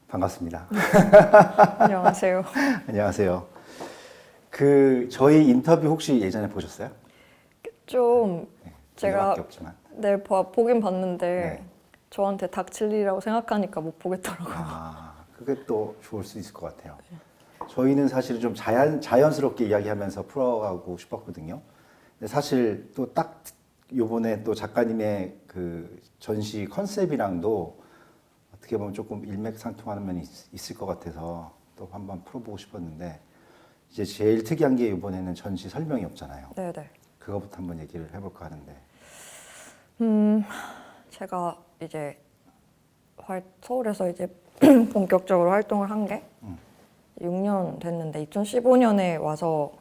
반갑습니다. 안녕하세요. 안녕하세요. 저희 인터뷰 혹시 예전에 보셨어요? 좀 제가 이거밖에 없지만. 보긴 봤는데 네. 저한테 닥칠 일이라고 생각하니까 못 보겠더라고요. 그게 또 좋을 수 있을 것 같아요. 저희는 사실 좀 자연스럽게 이야기하면서 풀어가고 싶었거든요. 근데 사실 또 딱 요번에 또 작가님의 그 전시 컨셉이랑도 어떻게 보면 조금 일맥상통하는 면이 있을 것 같아서 또 한번 풀어보고 싶었는데, 이제 제일 특이한 게 이번에는 전시 설명이 없잖아요. 네네. 그거부터 한번 얘기를 해볼까 하는데. 제가 이제 서울에서 이제 본격적으로 활동을 한 게 6년 됐는데 2015년에 와서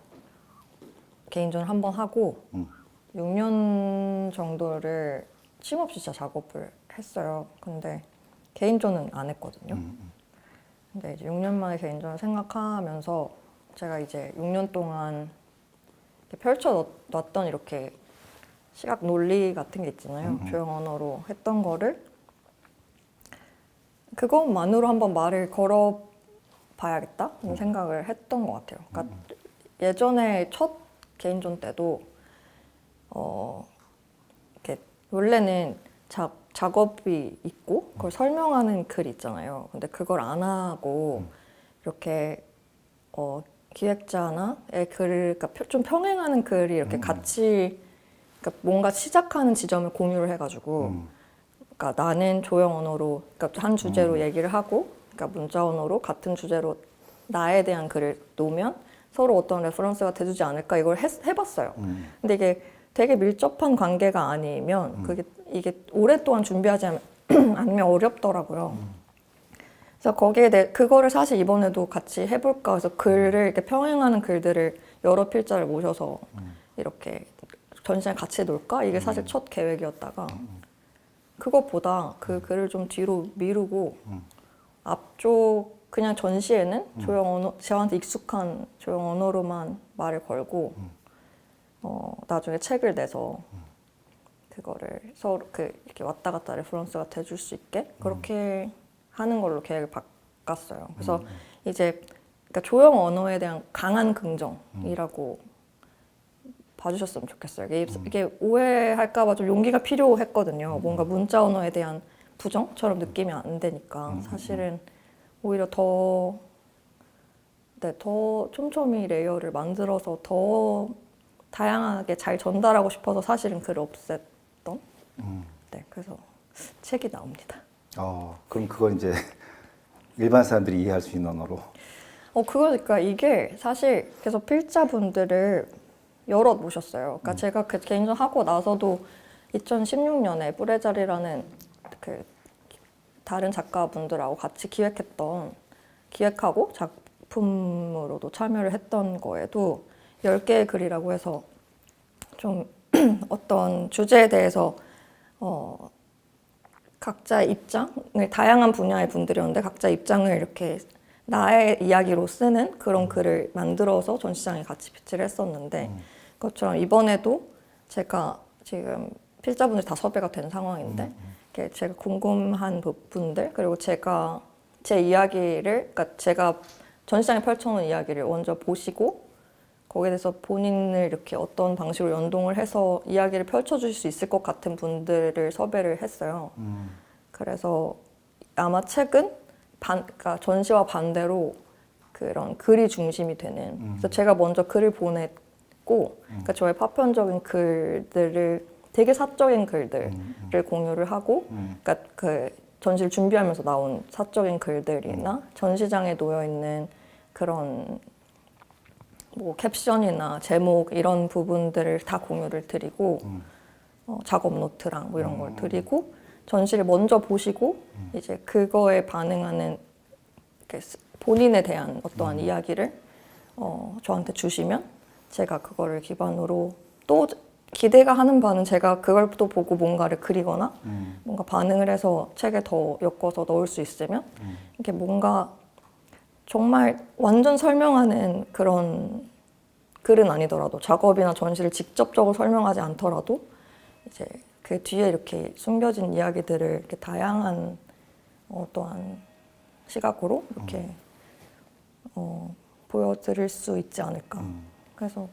개인전을 한번 하고 6년 정도를 쉼 없이 진짜 작업을 했어요. 근데 개인전은 안 했거든요. 근데 이제 6년 만에 개인전을 생각하면서 제가 이제 6년 동안 이렇게 펼쳐놨던 이렇게 시각 논리 같은 게 있잖아요. 조형 언어로 했던 거를 그것만으로 한번 말을 걸어봐야겠다는 생각을 했던 것 같아요. 그러니까 예전에 첫 개인전 때도 이렇게 원래는 작업이 있고 그걸 설명하는 글이 있잖아요. 근데 그걸 안 하고 이렇게 기획자나의 글을 그러니까 좀 평행하는 글이 이렇게 같이 그러니까 뭔가 시작하는 지점을 공유를 해가지고 그러니까 나는 조형 언어로 그러니까 한 주제로 얘기를 하고 그러니까 문자 언어로 같은 주제로 나에 대한 글을 놓으면 서로 어떤 레퍼런스가 돼주지 않을까 이걸 해봤어요. 근데 이게 되게 밀접한 관계가 아니면 이게 오랫동안 준비하지 않으면 어렵더라고요. 그래서 거기에 대해 그거를 사실 이번에도 같이 해볼까 해서 글을 이렇게 평행하는 글들을 여러 필자를 모셔서 이렇게 전시회 같이 놓을까 이게 사실 첫 계획이었다가 그것보다 그 글을 좀 뒤로 미루고 앞쪽 그냥 전시에는 조형 언어 저한테 익숙한 조형 언어로만 말을 걸고 나중에 책을 내서 그거를 서로 이렇게 왔다 갔다 레퍼런스가 돼줄 수 있게 그렇게 하는 걸로 계획을 바꿨어요. 그래서 이제 그러니까 조형 언어에 대한 강한 긍정이라고 봐주셨으면 좋겠어요. 이게 오해할까봐 좀 용기가 필요했거든요. 뭔가 문자 언어에 대한 부정처럼 느끼면 안 되니까 사실은 오히려 더 촘촘히 레이어를 만들어서 더 다양하게 잘 전달하고 싶어서 사실은 글을 없앴던. 네, 그래서 책이 나옵니다. 그럼 그건 이제 일반 사람들이 이해할 수 있는 언어로. 그러니까 이게 사실 그래서 필자분들을 여럿 모셨어요. 그러니까 제가 그 개인전 하고 나서도 2016년에 뿌레자리라는 그 다른 작가분들하고 같이 기획하고 작품으로도 참여를 했던 거에도 10개의 글이라고 해서 좀 어떤 주제에 대해서 각자의 입장을 다양한 분야의 분들이었는데 각자 입장을 이렇게 나의 이야기로 쓰는 그런 글을 만들어서 전시장에 같이 비치를 했었는데 그것처럼 이번에도 제가 지금 필자분들 다 섭외가 된 상황인데 제가 궁금한 부분들 그리고 제가 제 이야기를 그러니까 제가 전시장에 펼쳐놓은 이야기를 먼저 보시고 거기에 대해서 본인을 이렇게 어떤 방식으로 연동을 해서 이야기를 펼쳐줄 수 있을 것 같은 분들을 섭외를 했어요. 그래서 아마 책은 그러니까 전시와 반대로 그런 글이 중심이 되는. 그래서 제가 먼저 글을 보냈고, 그러니까 저의 파편적인 글들을 되게 사적인 글들을 공유를 하고, 그러니까 그 전시를 준비하면서 나온 사적인 글들이나 전시장에 놓여 있는 그런 뭐 캡션이나 제목 이런 부분들을 다 공유를 드리고 작업 노트랑 뭐 이런 걸 드리고 전시를 먼저 보시고 이제 그거에 반응하는 본인에 대한 어떠한 이야기를 저한테 주시면 제가 그거를 기반으로 또 기대가 하는 바는 제가 그걸 또 보고 뭔가를 그리거나 뭔가 반응을 해서 책에 더 엮어서 넣을 수 있으면 이게 뭔가 정말 완전 설명하는 그런 글은 아니더라도 작업이나 전시를 직접적으로 설명하지 않더라도 이제 그 뒤에 이렇게 숨겨진 이야기들을 이렇게 다양한 어떠한 시각으로 이렇게 보여드릴 수 있지 않을까. 그래서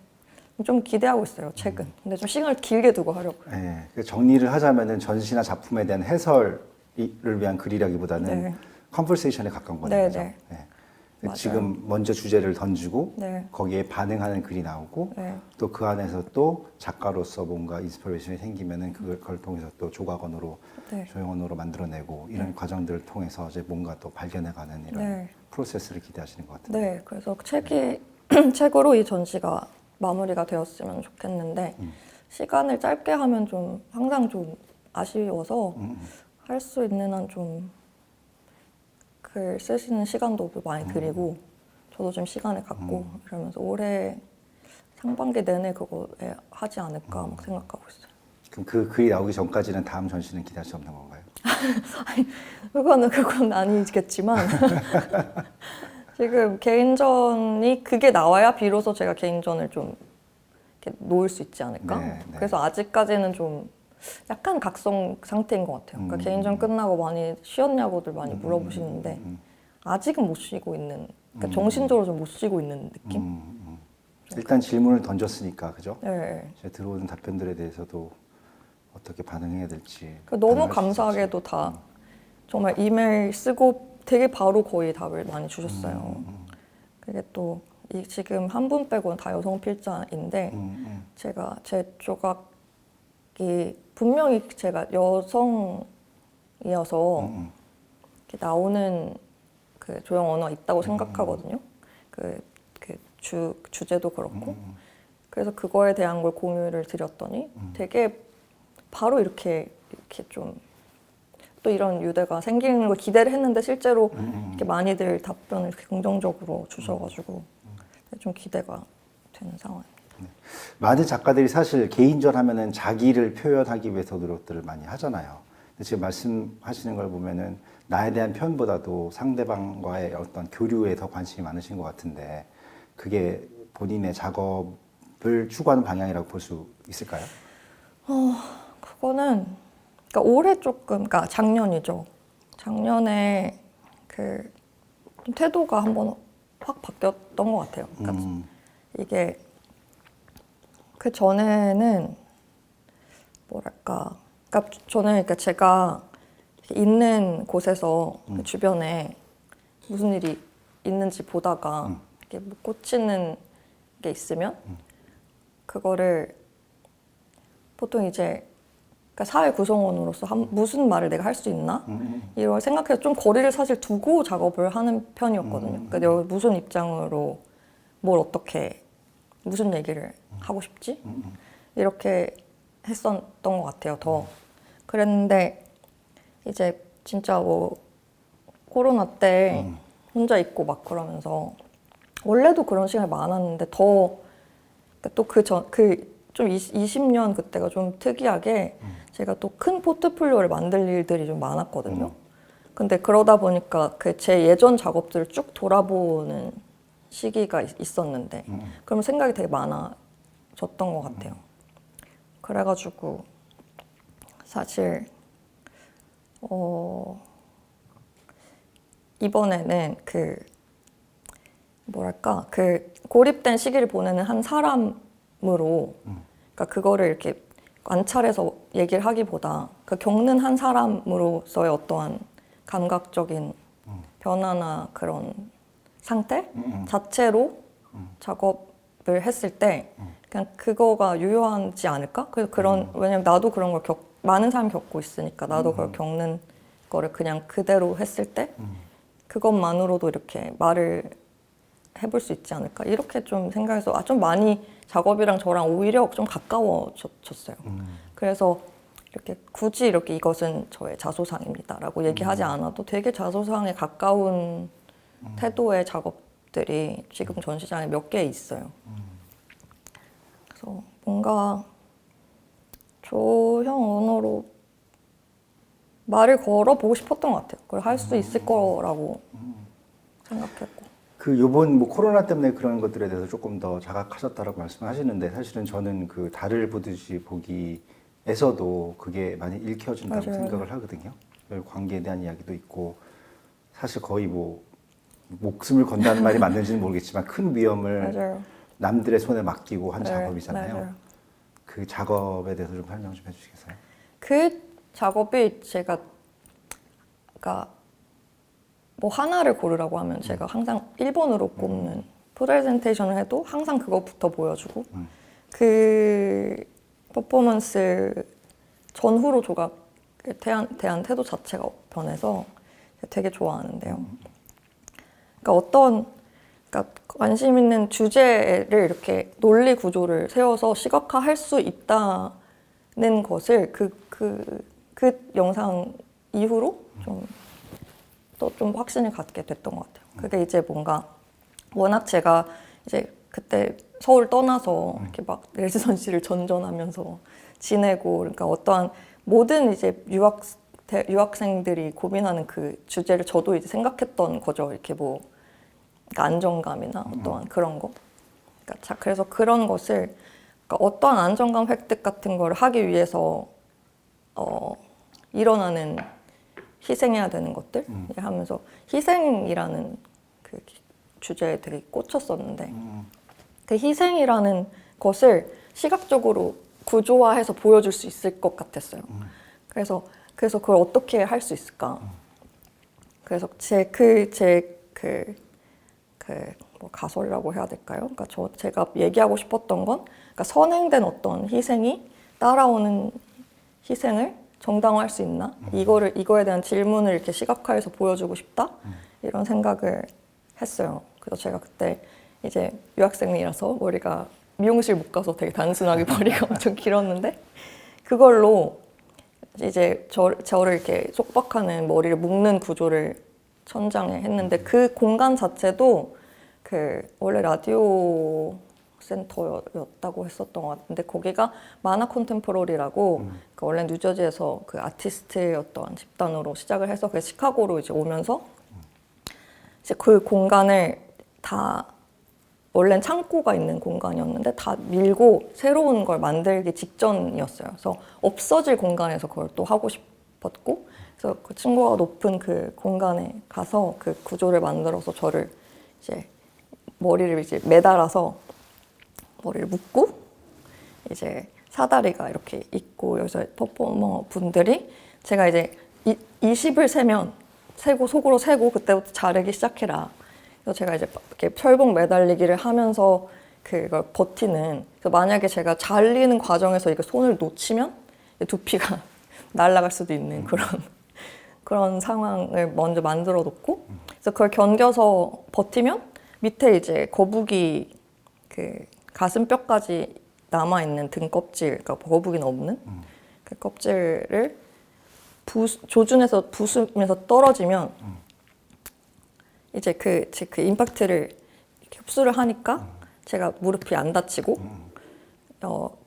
좀 기대하고 있어요, 책은. 근데 좀 시간을 길게 두고 하려고요. 네, 그 정리를 하자면은 전시나 작품에 대한 해설을 위한 글이라기보다는 네. 컨버세이션에 가까운 거네요. 네, 그죠? 네. 네. 맞아요. 지금 먼저 주제를 던지고 네. 거기에 반응하는 글이 나오고 네. 또 그 안에서 또 작가로서 뭔가 인스피레이션이 생기면은 그걸 통해서 또 조각언어로 네. 조형언어로 만들어내고 이런 과정들을 통해서 이제 뭔가 또 발견해가는 이런 네. 프로세스를 기대하시는 것 같아요. 네, 그래서 책으로 이 전시가 마무리가 되었으면 좋겠는데 시간을 짧게 하면 좀 항상 좀 아쉬워서 할 수 있는 한 좀 글 쓰시는 시간도 많이 드리고 저도 좀 시간을 갖고 이러면서 올해 상반기 내내 그거에 하지 않을까 막 생각하고 있어요. 그럼 그 글이 나오기 전까지는 다음 전시는 기대할 수 없는 건가요? 그건 아니겠지만 지금 개인전이 그게 나와야 비로소 제가 개인전을 좀 이렇게 놓을 수 있지 않을까? 네, 네. 그래서 아직까지는 좀 약간 각성 상태인 것 같아요. 그러니까 개인전 끝나고 많이 쉬었냐고들 많이 물어보시는데 아직은 못 쉬고 있는, 그러니까 정신적으로 좀 못 쉬고 있는 느낌? 일단 질문을 던졌으니까 그죠? 네. 이제 들어오는 답변들에 대해서도 어떻게 반응해야 될지 그러니까 너무 반응할 수 감사하게도 다 정말 이메일 쓰고 되게 바로 거의 답을 많이 주셨어요. 그게 또 지금 한 분 빼고는 다 여성 필자인데 제가 제 조각이 분명히 제가 여성이어서 이렇게 나오는 그 조형 언어가 있다고 생각하거든요. 그 주제도 그렇고. 그래서 그거에 대한 걸 공유를 드렸더니 되게 바로 이렇게 좀 또 이런 유대가 생기는 걸 기대를 했는데 실제로 이렇게 많이들 답변을 긍정적으로 주셔가지고 좀 기대가 되는 상황입니다. 많은 작가들이 사실 개인전 하면은 자기를 표현하기 위해서 노력들을 많이 하잖아요. 근데 지금 말씀하시는 걸 보면은 나에 대한 표현보다도 상대방과의 어떤 교류에 더 관심이 많으신 것 같은데 그게 본인의 작업을 추구하는 방향이라고 볼 수 있을까요? 그거는 그러니까 올해 조금, 그러니까 작년이죠. 작년에 좀 태도가 한번 확 바뀌었던 것 같아요. 그러니까 이게 그 전에는 뭐랄까, 그러니까 저는 그러니까 제가 있는 곳에서 그 주변에 무슨 일이 있는지 보다가 이렇게 뭐 꽂히는 게 있으면 그거를 보통 이제 그러니까 사회 구성원으로서 무슨 말을 내가 할 수 있나? 이걸 생각해서 좀 거리를 사실 두고 작업을 하는 편이었거든요. 그러니까 내가 무슨 입장으로 뭘 어떻게 무슨 얘기를 하고 싶지? 이렇게 했었던 것 같아요. 더 그랬는데 이제 진짜 뭐 코로나 때 혼자 있고 막 그러면서 원래도 그런 시간이 많았는데 더 또 좀 20년 그때가 좀 특이하게 제가 또 큰 포트폴리오를 만들 일들이 좀 많았거든요. 근데 그러다 보니까 제 예전 작업들을 쭉 돌아보는 시기가 있었는데 그러면 생각이 되게 많아졌던 것 같아요. 그래가지고 사실 이번에는 뭐랄까 고립된 시기를 보내는 한 사람으로 그러니까 그거를 이렇게 관찰해서 얘기를 하기보다 겪는 한 사람으로서의 어떠한 감각적인 변화나 그런 상태 자체로 작업을 했을 때 그냥 그거가 유효하지 않을까? 그래서 왜냐면 나도 그런 걸 많은 사람이 겪고 있으니까 나도 그걸 겪는 거를 그냥 그대로 했을 때 그것만으로도 이렇게 말을 해볼 수 있지 않을까? 이렇게 좀 생각해서 좀 많이 작업이랑 저랑 오히려 좀 가까워졌어요. 그래서 이렇게 굳이 이렇게 이것은 저의 자소상입니다라고 얘기하지 않아도 되게 자소상에 가까운 태도의 작업들이 지금 전시장에 몇 개 있어요. 그래서 뭔가 조형 언어로 말을 걸어보고 싶었던 것 같아요. 그걸 할 수 있을 거라고 생각했고. 요번 뭐 코로나 때문에 그런 것들에 대해서 조금 더 자각하셨다라고 말씀하시는데 사실은 저는 그 달을 보듯이 보기에서도 그게 많이 읽혀진다고 맞아요. 생각을 하거든요. 관계에 대한 이야기도 있고 사실 거의 뭐 목숨을 건다는 말이 맞는지는 모르겠지만 큰 위험을 맞아요. 남들의 손에 맡기고 한 네, 작업이잖아요. 맞아요. 그 작업에 대해서 좀 설명 좀 해주시겠어요? 그 작업이 제가 그러니까 뭐 하나를 고르라고 하면 제가 항상 1번으로 꼽는 프레젠테이션을 해도 항상 그것부터 보여주고 그 퍼포먼스 전후로 조각에 대한 태도 자체가 변해서 되게 좋아하는데요. 그러니까 관심 있는 주제를 이렇게 논리 구조를 세워서 시각화할 수 있다는 것을 그 영상 이후로 좀 확신을 갖게 됐던 것 같아요. 그게 이제 뭔가 워낙 제가 이제 그때 서울 떠나서 이렇게 막 레지던시를 전전하면서 지내고 그러니까 어떠한 모든 이제 유학생들이 고민하는 그 주제를 저도 이제 생각했던 거죠. 이렇게 뭐 그러니까 안정감이나 어떠한 그런 거. 그러니까 그래서 그런 것을 그러니까 어떠한 안정감 획득 같은 걸 하기 위해서 일어나는 희생해야 되는 것들 하면서 희생이라는 그 주제에 되게 꽂혔었는데 그 희생이라는 것을 시각적으로 구조화해서 보여줄 수 있을 것 같았어요. 그래서 그걸 어떻게 할 수 있을까? 그래서 뭐 가설이라고 해야 될까요? 그러니까 제가 얘기하고 싶었던 건 그러니까 선행된 어떤 희생이 따라오는 희생을 정당화할 수 있나? 이거에 대한 질문을 이렇게 시각화해서 보여주고 싶다? 이런 생각을 했어요. 그래서 제가 그때 이제 유학생이라서 머리가 미용실 못 가서 되게 단순하게 머리가 엄청 길었는데 그걸로 이제 저를 이렇게 속박하는 머리를 묶는 구조를 천장에 했는데 그 공간 자체도 원래 라디오 센터였다고 했었던 것 같은데 거기가 마나 콘템포러리라고 원래 뉴저지에서 그 아티스트였던 집단으로 시작을 해서 그 시카고로 이제 오면서 이제 그 공간을 다 원래는 창고가 있는 공간이었는데 다 밀고 새로운 걸 만들기 직전이었어요. 그래서 없어질 공간에서 그걸 또 하고 싶었고 그래서 그 층고가 높은 그 공간에 가서 그 구조를 만들어서 저를 이제 머리를 이제 매달아서 머리를 묶고 이제 사다리가 이렇게 있고 여기서 퍼포머 분들이 제가 이제 20을 세고 속으로 세고 그때부터 자르기 시작해라. 그래서 제가 이제 이렇게 철봉 매달리기를 하면서 그걸 버티는. 그래서 만약에 제가 잘리는 과정에서 이거 손을 놓치면 두피가 날아갈 수도 있는 그런 상황을 먼저 만들어 놓고 그래서 그걸 견뎌서 버티면 밑에 이제 거북이 그 가슴뼈까지 남아있는 등 껍질, 그러니까 거북이는 없는 그 껍질을 조준해서 부수면서 떨어지면 이제 그 임팩트를 이렇게 흡수를 하니까 제가 무릎이 안 다치고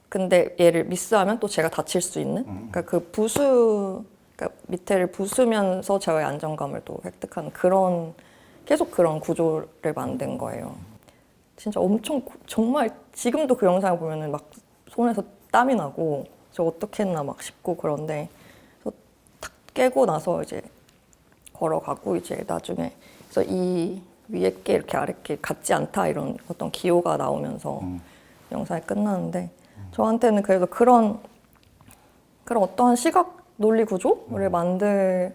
근데 얘를 미스하면 또 제가 다칠 수 있는 그러니까 그러니까 밑에를 부수면서 저의 안정감을 또 획득하는 계속 그런 구조를 만든 거예요. 진짜 엄청 정말 지금도 그 영상을 보면은 막 손에서 땀이 나고 저 어떻게 했나 막 싶고 그런데 탁 깨고 나서 이제 걸어가고 이제 나중에 그래서 이 위에 게 이렇게 아래 게 같지 않다 이런 어떤 기호가 나오면서 영상이 끝나는데 저한테는 그래서 그런 어떠한 시각 논리 구조를 만드는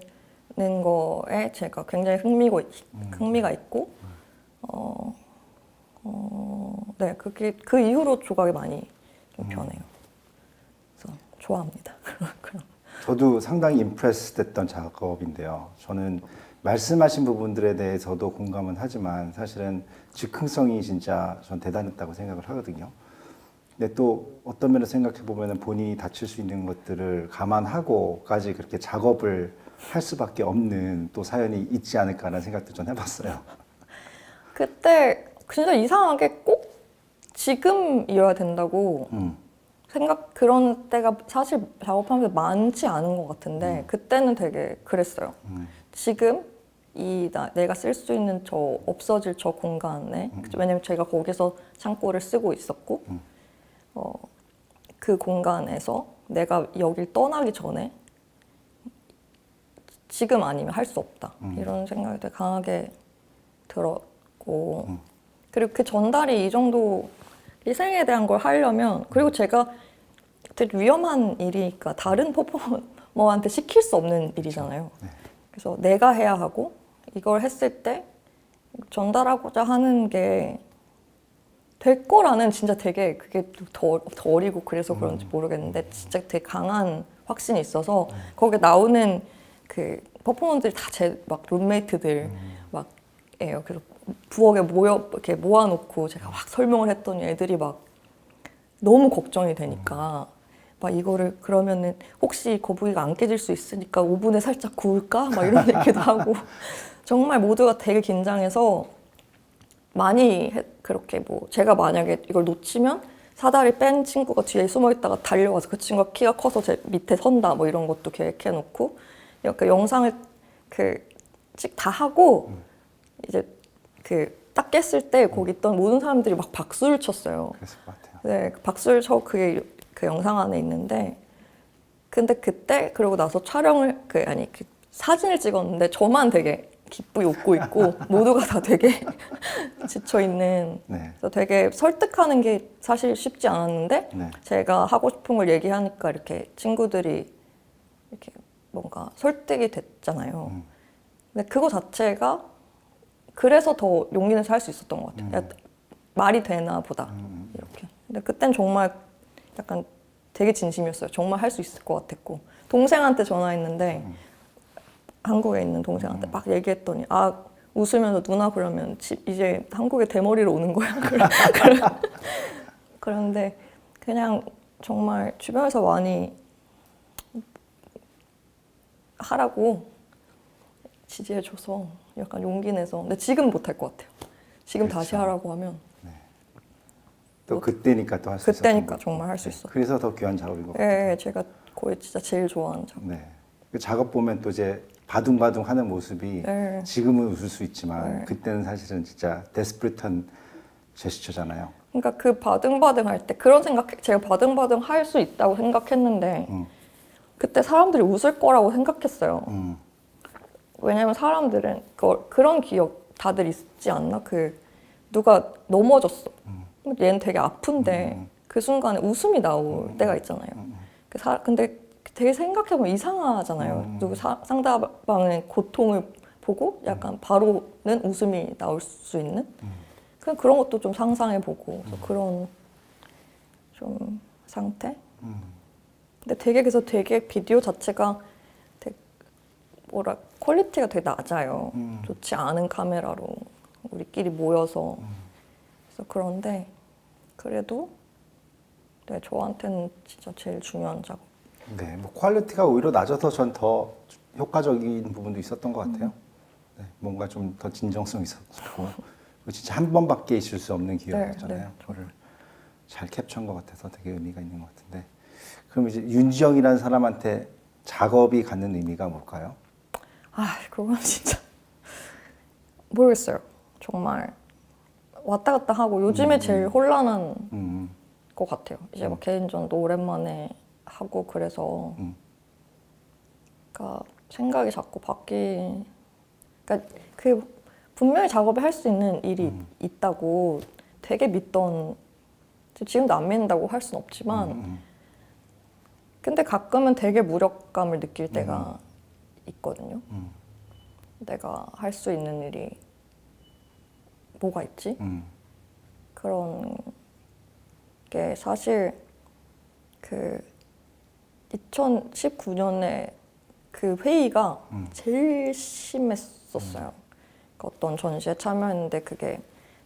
거에 제가 굉장히 흥미가 있고 네, 그 이후로 조각이 많이 좀 변해요. 그래서 좋아합니다. 저도 상당히 임프레스 됐던 작업인데요. 저는 말씀하신 부분들에 대해서도 공감은 하지만 사실은 즉흥성이 진짜 전 대단했다고 생각을 하거든요. 근데 또 어떤 면에서 생각해 보면 본인이 다칠 수 있는 것들을 감안하고까지 그렇게 작업을 할 수밖에 없는 또 사연이 있지 않을까라는 생각도 좀 해봤어요. 그때 진짜 이상하게 꼭 지금이어야 된다고 그런 때가 사실 작업하면서 많지 않은 것 같은데 그때는 되게 그랬어요. 지금 내가 쓸 수 있는 없어질 저 공간에 왜냐면 제가 거기서 창고를 쓰고 있었고 그 공간에서 내가 여길 떠나기 전에 지금 아니면 할 수 없다. 이런 생각이 되게 강하게 들었고 그리고 그 전달이 이 정도 희생에 대한 걸 하려면 그리고 제가 되게 위험한 일이니까 다른 퍼포머한테 시킬 수 없는 일이잖아요. 네. 그래서 내가 해야 하고 이걸 했을 때 전달하고자 하는 게 될 거라는 진짜 되게 그게 더 어리고 그래서 그런지 모르겠는데 진짜 되게 강한 확신이 있어서 거기에 나오는 그 퍼포먼들이 다 제 막 룸메이트들 막예요. 그래서 부엌에 이렇게 모아놓고 제가 막 설명을 했더니 애들이 막 너무 걱정이 되니까 막 이거를 그러면은 혹시 거북이가 안 깨질 수 있으니까 오븐에 살짝 구울까? 막 이런 얘기도 하고 정말 모두가 되게 긴장해서 많이 그렇게 뭐 제가 만약에 이걸 놓치면 사다리 뺀 친구가 뒤에 숨어 있다가 달려와서 그 친구가 키가 커서 제 밑에 선다 뭐 이런 것도 계획해 놓고 이렇게 영상을 다 하고 이제 딱 깼을 때 거기 있던 모든 사람들이 막 박수를 쳤어요. 그랬을 것 같아요. 네, 박수를 쳐 그게 그 영상 안에 있는데 근데 그때 그러고 나서 촬영을 사진을 찍었는데 저만 되게 기쁘게 웃고 있고 모두가 다 되게 지쳐 있는. 네. 그래서 되게 설득하는 게 사실 쉽지 않았는데 네. 제가 하고 싶은 걸 얘기하니까 이렇게 친구들이 이렇게 뭔가 설득이 됐잖아요. 근데 그거 자체가 그래서 더 용기 내서 할 수 있었던 것 같아요. 야, 말이 되나 보다 이렇게. 근데 그땐 정말 약간 되게 진심이었어요. 정말 할 수 있을 것 같았고 동생한테 전화했는데 한국에 있는 동생한테 막 얘기했더니 웃으면서 누나 그러면 이제 한국에 대머리로 오는 거야. 그런데 그냥 정말 주변에서 많이 하라고 지지해줘서 약간 용기 내서 근데 지금 못할 것 같아요. 지금 그렇죠. 다시 하라고 하면 또 그때니까 또 할 수 있었던 그때니까 거고. 정말 할 수 있어. 그래서 더 귀한 작업인 것 같아요. 예, 제가 거의 진짜 제일 좋아하는 작업. 네. 그 작업 보면 또 이제 바둥바둥 하는 모습이 네. 지금은 웃을 수 있지만 네. 그때는 사실은 진짜 데스프리트한 제스처잖아요. 그러니까 그 바등바등 할 때 그런 제가 바등바등 할 수 있다고 생각했는데 그때 사람들이 웃을 거라고 생각했어요. 왜냐면 사람들은 그런 기억 다들 있지 않나? 누가 넘어졌어. 얘는 되게 아픈데 그 순간에 웃음이 나올 때가 있잖아요. 근데 되게 생각해보면 이상하잖아요. 누구 상대방의 고통을 보고 약간 바로는 웃음이 나올 수 있는 그런 것도 좀 상상해보고 그런 좀 상태. 근데 그래서 되게 비디오 자체가 되게 퀄리티가 되게 낮아요. 좋지 않은 카메라로 우리끼리 모여서 그래서 그런데 그래도 네, 저한테는 진짜 제일 중요한 작업. 네, 뭐 퀄리티가 오히려 낮아서 전 더 효과적인 부분도 있었던 것 같아요. 네, 뭔가 좀 더 진정성 있었고 진짜 한 번밖에 있을 수 없는 기회였잖아요. 네. 그거를 잘 캡처한 것 같아서 되게 의미가 있는 것 같은데 그럼 이제 윤지영이라는 사람한테 작업이 갖는 의미가 뭘까요? 그건 진짜 모르겠어요. 정말 왔다 갔다 하고 요즘에 제일 혼란한 것 같아요. 이제 막 개인전도 오랜만에 하고 그래서 그러니까 생각이 자꾸 그러니까 분명히 작업을 할 수 있는 일이 있다고 되게 믿던 지금도 안 믿는다고 할 수는 없지만 근데 가끔은 되게 무력감을 느낄 때가 있거든요. 내가 할 수 있는 일이 뭐가 있지? 그런 게 사실 2019년에 그 회의가 제일 심했었어요. 그러니까 어떤 전시에 참여했는데 그게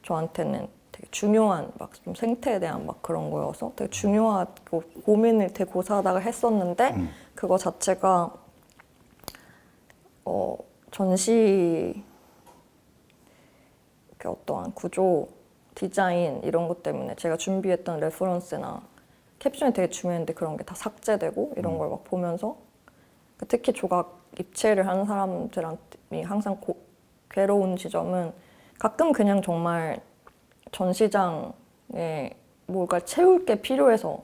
저한테는 되게 중요한 막 좀 생태에 대한 막 그런 거여서 되게 중요하고 고민을 되게 고사하다가 했었는데 그거 자체가 전시 어떠한 구조, 디자인 이런 것 때문에 제가 준비했던 레퍼런스나 캡션이 되게 중요했는데 그런 게 다 삭제되고 이런 걸 막 보면서 특히 조각 입체를 하는 사람들이 항상 괴로운 지점은 가끔 그냥 정말 전시장에 뭔가 채울 게 필요해서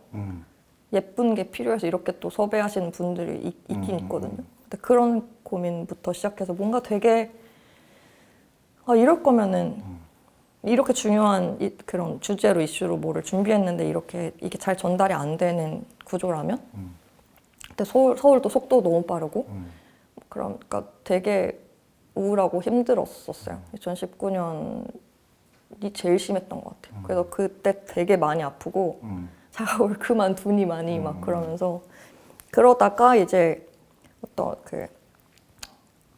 예쁜 게 필요해서 이렇게 또 섭외하시는 분들이 있긴 있거든요. 근데 그런 고민부터 시작해서 뭔가 되게 이럴 거면은 이렇게 중요한 그런 주제로 이슈로 뭐를 준비했는데 이게 잘 전달이 안 되는 구조라면 근데 서울도 속도 너무 빠르고 그러니까 되게 우울하고 힘들었었어요. 2019년이 제일 심했던 것 같아요. 그래서 그때 되게 많이 아프고 작업을 그만두니 많이 막 그러면서 그러다가 이제 어떤 그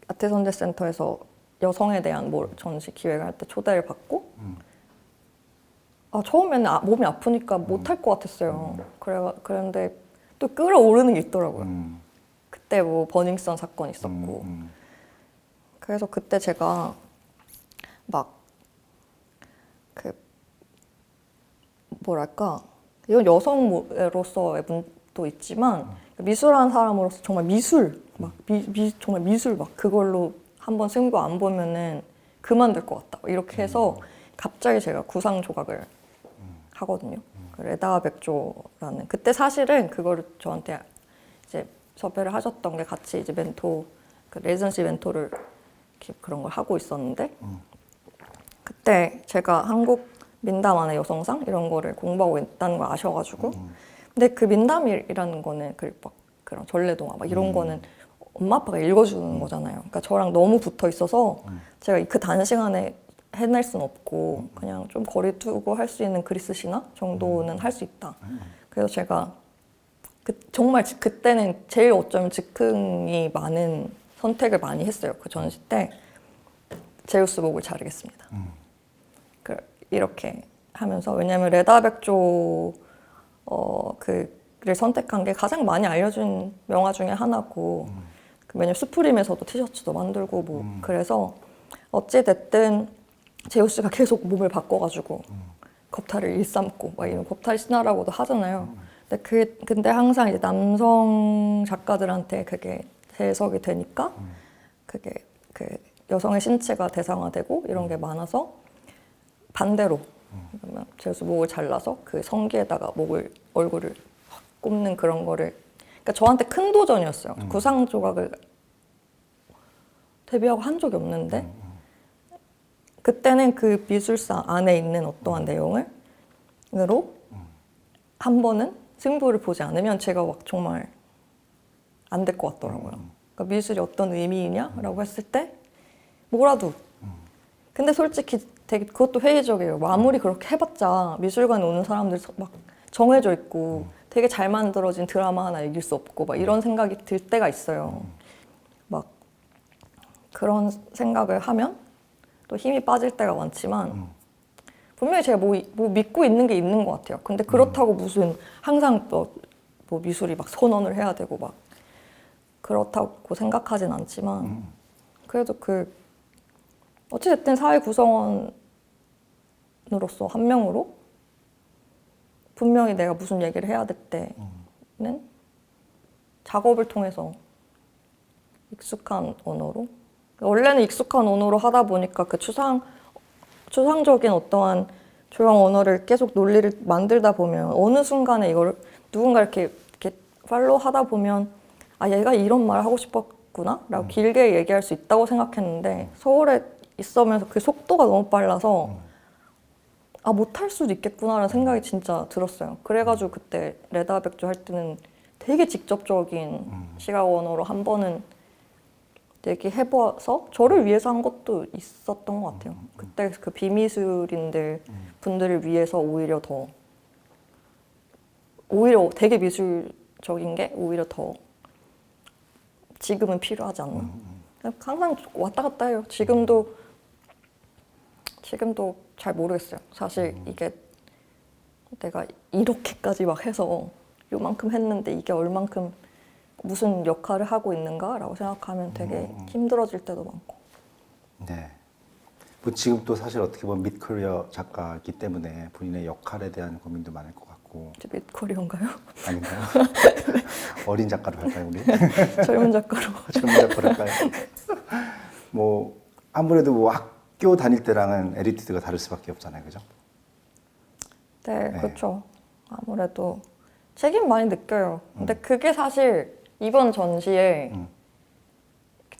아트선대센터에서 여성에 대한 전시 기획을 할 때 초대를 받고 처음에는 몸이 아프니까 못할 것 같았어요. 그런데 또 끌어오르는 게 있더라고요. 그때 뭐 버닝썬 사건 있었고 그래서 그때 제가 막 그 뭐랄까 이건 여성으로서의 분도 있지만 미술하는 사람으로서 정말 미술 막 정말 미술 막 그걸로 한번 승부 안 보면은 그만둘 것 같다 이렇게 해서 갑자기 제가 구상 조각을 하거든요. 레다 백조라는 그때 사실은 그거를 저한테 이제 섭외를 하셨던 게 같이 이제 멘토 그 레전시 멘토를 이렇게 그런 걸 하고 있었는데 그때 제가 한국 민담 안에 여성상 이런 거를 공부하고 있다는 걸 아셔가지고 근데 그 민담이라는 거는 그런 전래동화 막 이런 거는 엄마 아빠가 읽어주는 거잖아요. 그러니까 저랑 너무 붙어 있어서 제가 그 단시간에 해낼 수는 없고 그냥 좀 거리 두고 할 수 있는 그리스 신화 정도는 할 수 있다. 그래서 제가 정말 그때는 제일 어쩌면 즉흥이 많은 선택을 많이 했어요. 그 전시 때 제우스 목을 자르겠습니다. 이렇게 하면서 왜냐하면 레다 백조 그를 선택한 게 가장 많이 알려진 명화 중에 하나고 왜냐면 스프림에서도 티셔츠도 만들고 뭐 그래서 어찌 됐든 제우스가 계속 몸을 바꿔가지고 겁탈을 일삼고 막 이런 겁탈 신화라고도 하잖아요. 근데 항상 이제 남성 작가들한테 그게 해석이 되니까 그게 그 여성의 신체가 대상화되고 이런 게 많아서 반대로 그러면 제우스 목을 잘라서 그 성기에다가 얼굴을 확 꼽는 그런 거를 그러니까 저한테 큰 도전이었어요. 구상 조각을 데뷔하고 한 적이 없는데 그때는 그 미술사 안에 있는 어떠한 내용으로 한 번은 승부를 보지 않으면 제가 막 정말 안 될 것 같더라고요. 그러니까 미술이 어떤 의미이냐라고 했을 때 뭐라도. 근데 솔직히 되게 그것도 회의적이에요. 아무리 그렇게 해봤자 미술관에 오는 사람들 막 정해져 있고 되게 잘 만들어진 드라마 하나 이길 수 없고 막 이런 생각이 들 때가 있어요. 막 그런 생각을 하면 또 힘이 빠질 때가 많지만 분명히 제가 뭐 믿고 있는 게 있는 것 같아요. 근데 그렇다고 무슨 항상 뭐 미술이 막 선언을 해야 되고 막 그렇다고 생각하진 않지만 그래도 어찌됐든 사회 구성원으로서 한 명으로 분명히 내가 무슨 얘기를 해야 될 때는 작업을 통해서 익숙한 언어로 원래는 익숙한 언어로 하다 보니까 그 추상적인 어떠한 조형 언어를 계속 논리를 만들다 보면 어느 순간에 이걸 누군가 이렇게 팔로우 하다 보면 얘가 이런 말을 하고 싶었구나 라고 길게 얘기할 수 있다고 생각했는데 서울에 있으면서 그 속도가 너무 빨라서 못할 수도 있겠구나라는 생각이 진짜 들었어요. 그래가지고 그때 레다 백조 할 때는 되게 직접적인 시각 언어로 한 번은 얘기해봐서 저를 위해서 한 것도 있었던 것 같아요. 그때 그 분들을 위해서 오히려 되게 미술적인 게 오히려 더 지금은 필요하지 않나. 항상 왔다 갔다 해요. 지금도 잘 모르겠어요. 사실 이게 내가 이렇게까지 막 해서 요만큼 했는데 이게 얼만큼 무슨 역할을 하고 있는가라고 생각하면 되게 힘들어질 때도 많고. 네. 뭐 지금 또 사실 어떻게 보면 미드커리어 작가이기 때문에 본인의 역할에 대한 고민도 많을 것 같고. 이제 미드커리어인가요? 아닌가요? 어린 작가로 할까요, 우리? 젊은 작가로. 젊은 작가로 할까요? 뭐 아무래도 뭐 학교 다닐 때랑은 에리티드가 다를 수밖에 없잖아요, 그죠? 네, 그렇죠. 아무래도 책임 많이 느껴요. 근데 그게 사실 이번 전시에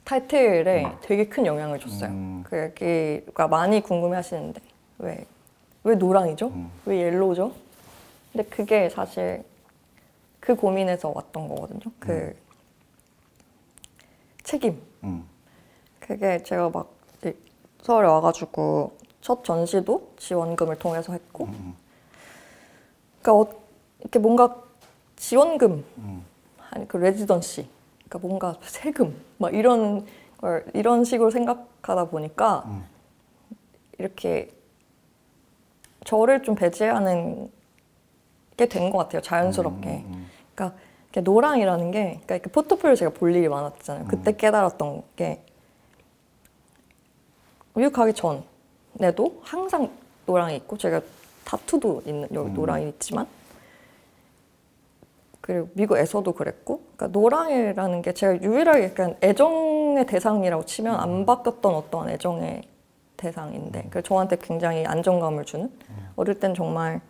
타이틀에 되게 큰 영향을 줬어요. 그 여기가 많이 궁금해하시는데 왜 노랑이죠? 왜 옐로우죠? 근데 그게 사실 그 고민에서 왔던 거거든요. 그 책임. 그게 제가 막 이제 서울에 와가지고 첫 전시도 지원금을 통해서 했고, 그러니까 이렇게 뭔가 지원금, 아니 그 레지던시, 그러니까 뭔가 세금, 막 이런 걸 이런 식으로 생각하다 보니까 이렇게 저를 좀 배제하는 게 된 것 같아요. 자연스럽게. 그러니까 이렇게 노랑이라는 게, 그러니까 이렇게 포트폴리오 제가 볼 일이 많았잖아요. 그때 깨달았던 게 미국 가기 전에도 항상 노랑이 있고, 제가 타투도 있는 여기 노랑이 있지만, 그리고 미국에서도 그랬고, 그러니까 노랑이라는 게 제가 유일하게 약간 애정의 대상이라고 치면 안 바뀌었던 어떠한 애정의 대상인데, 그 저한테 굉장히 안정감을 주는. 어릴 땐 정말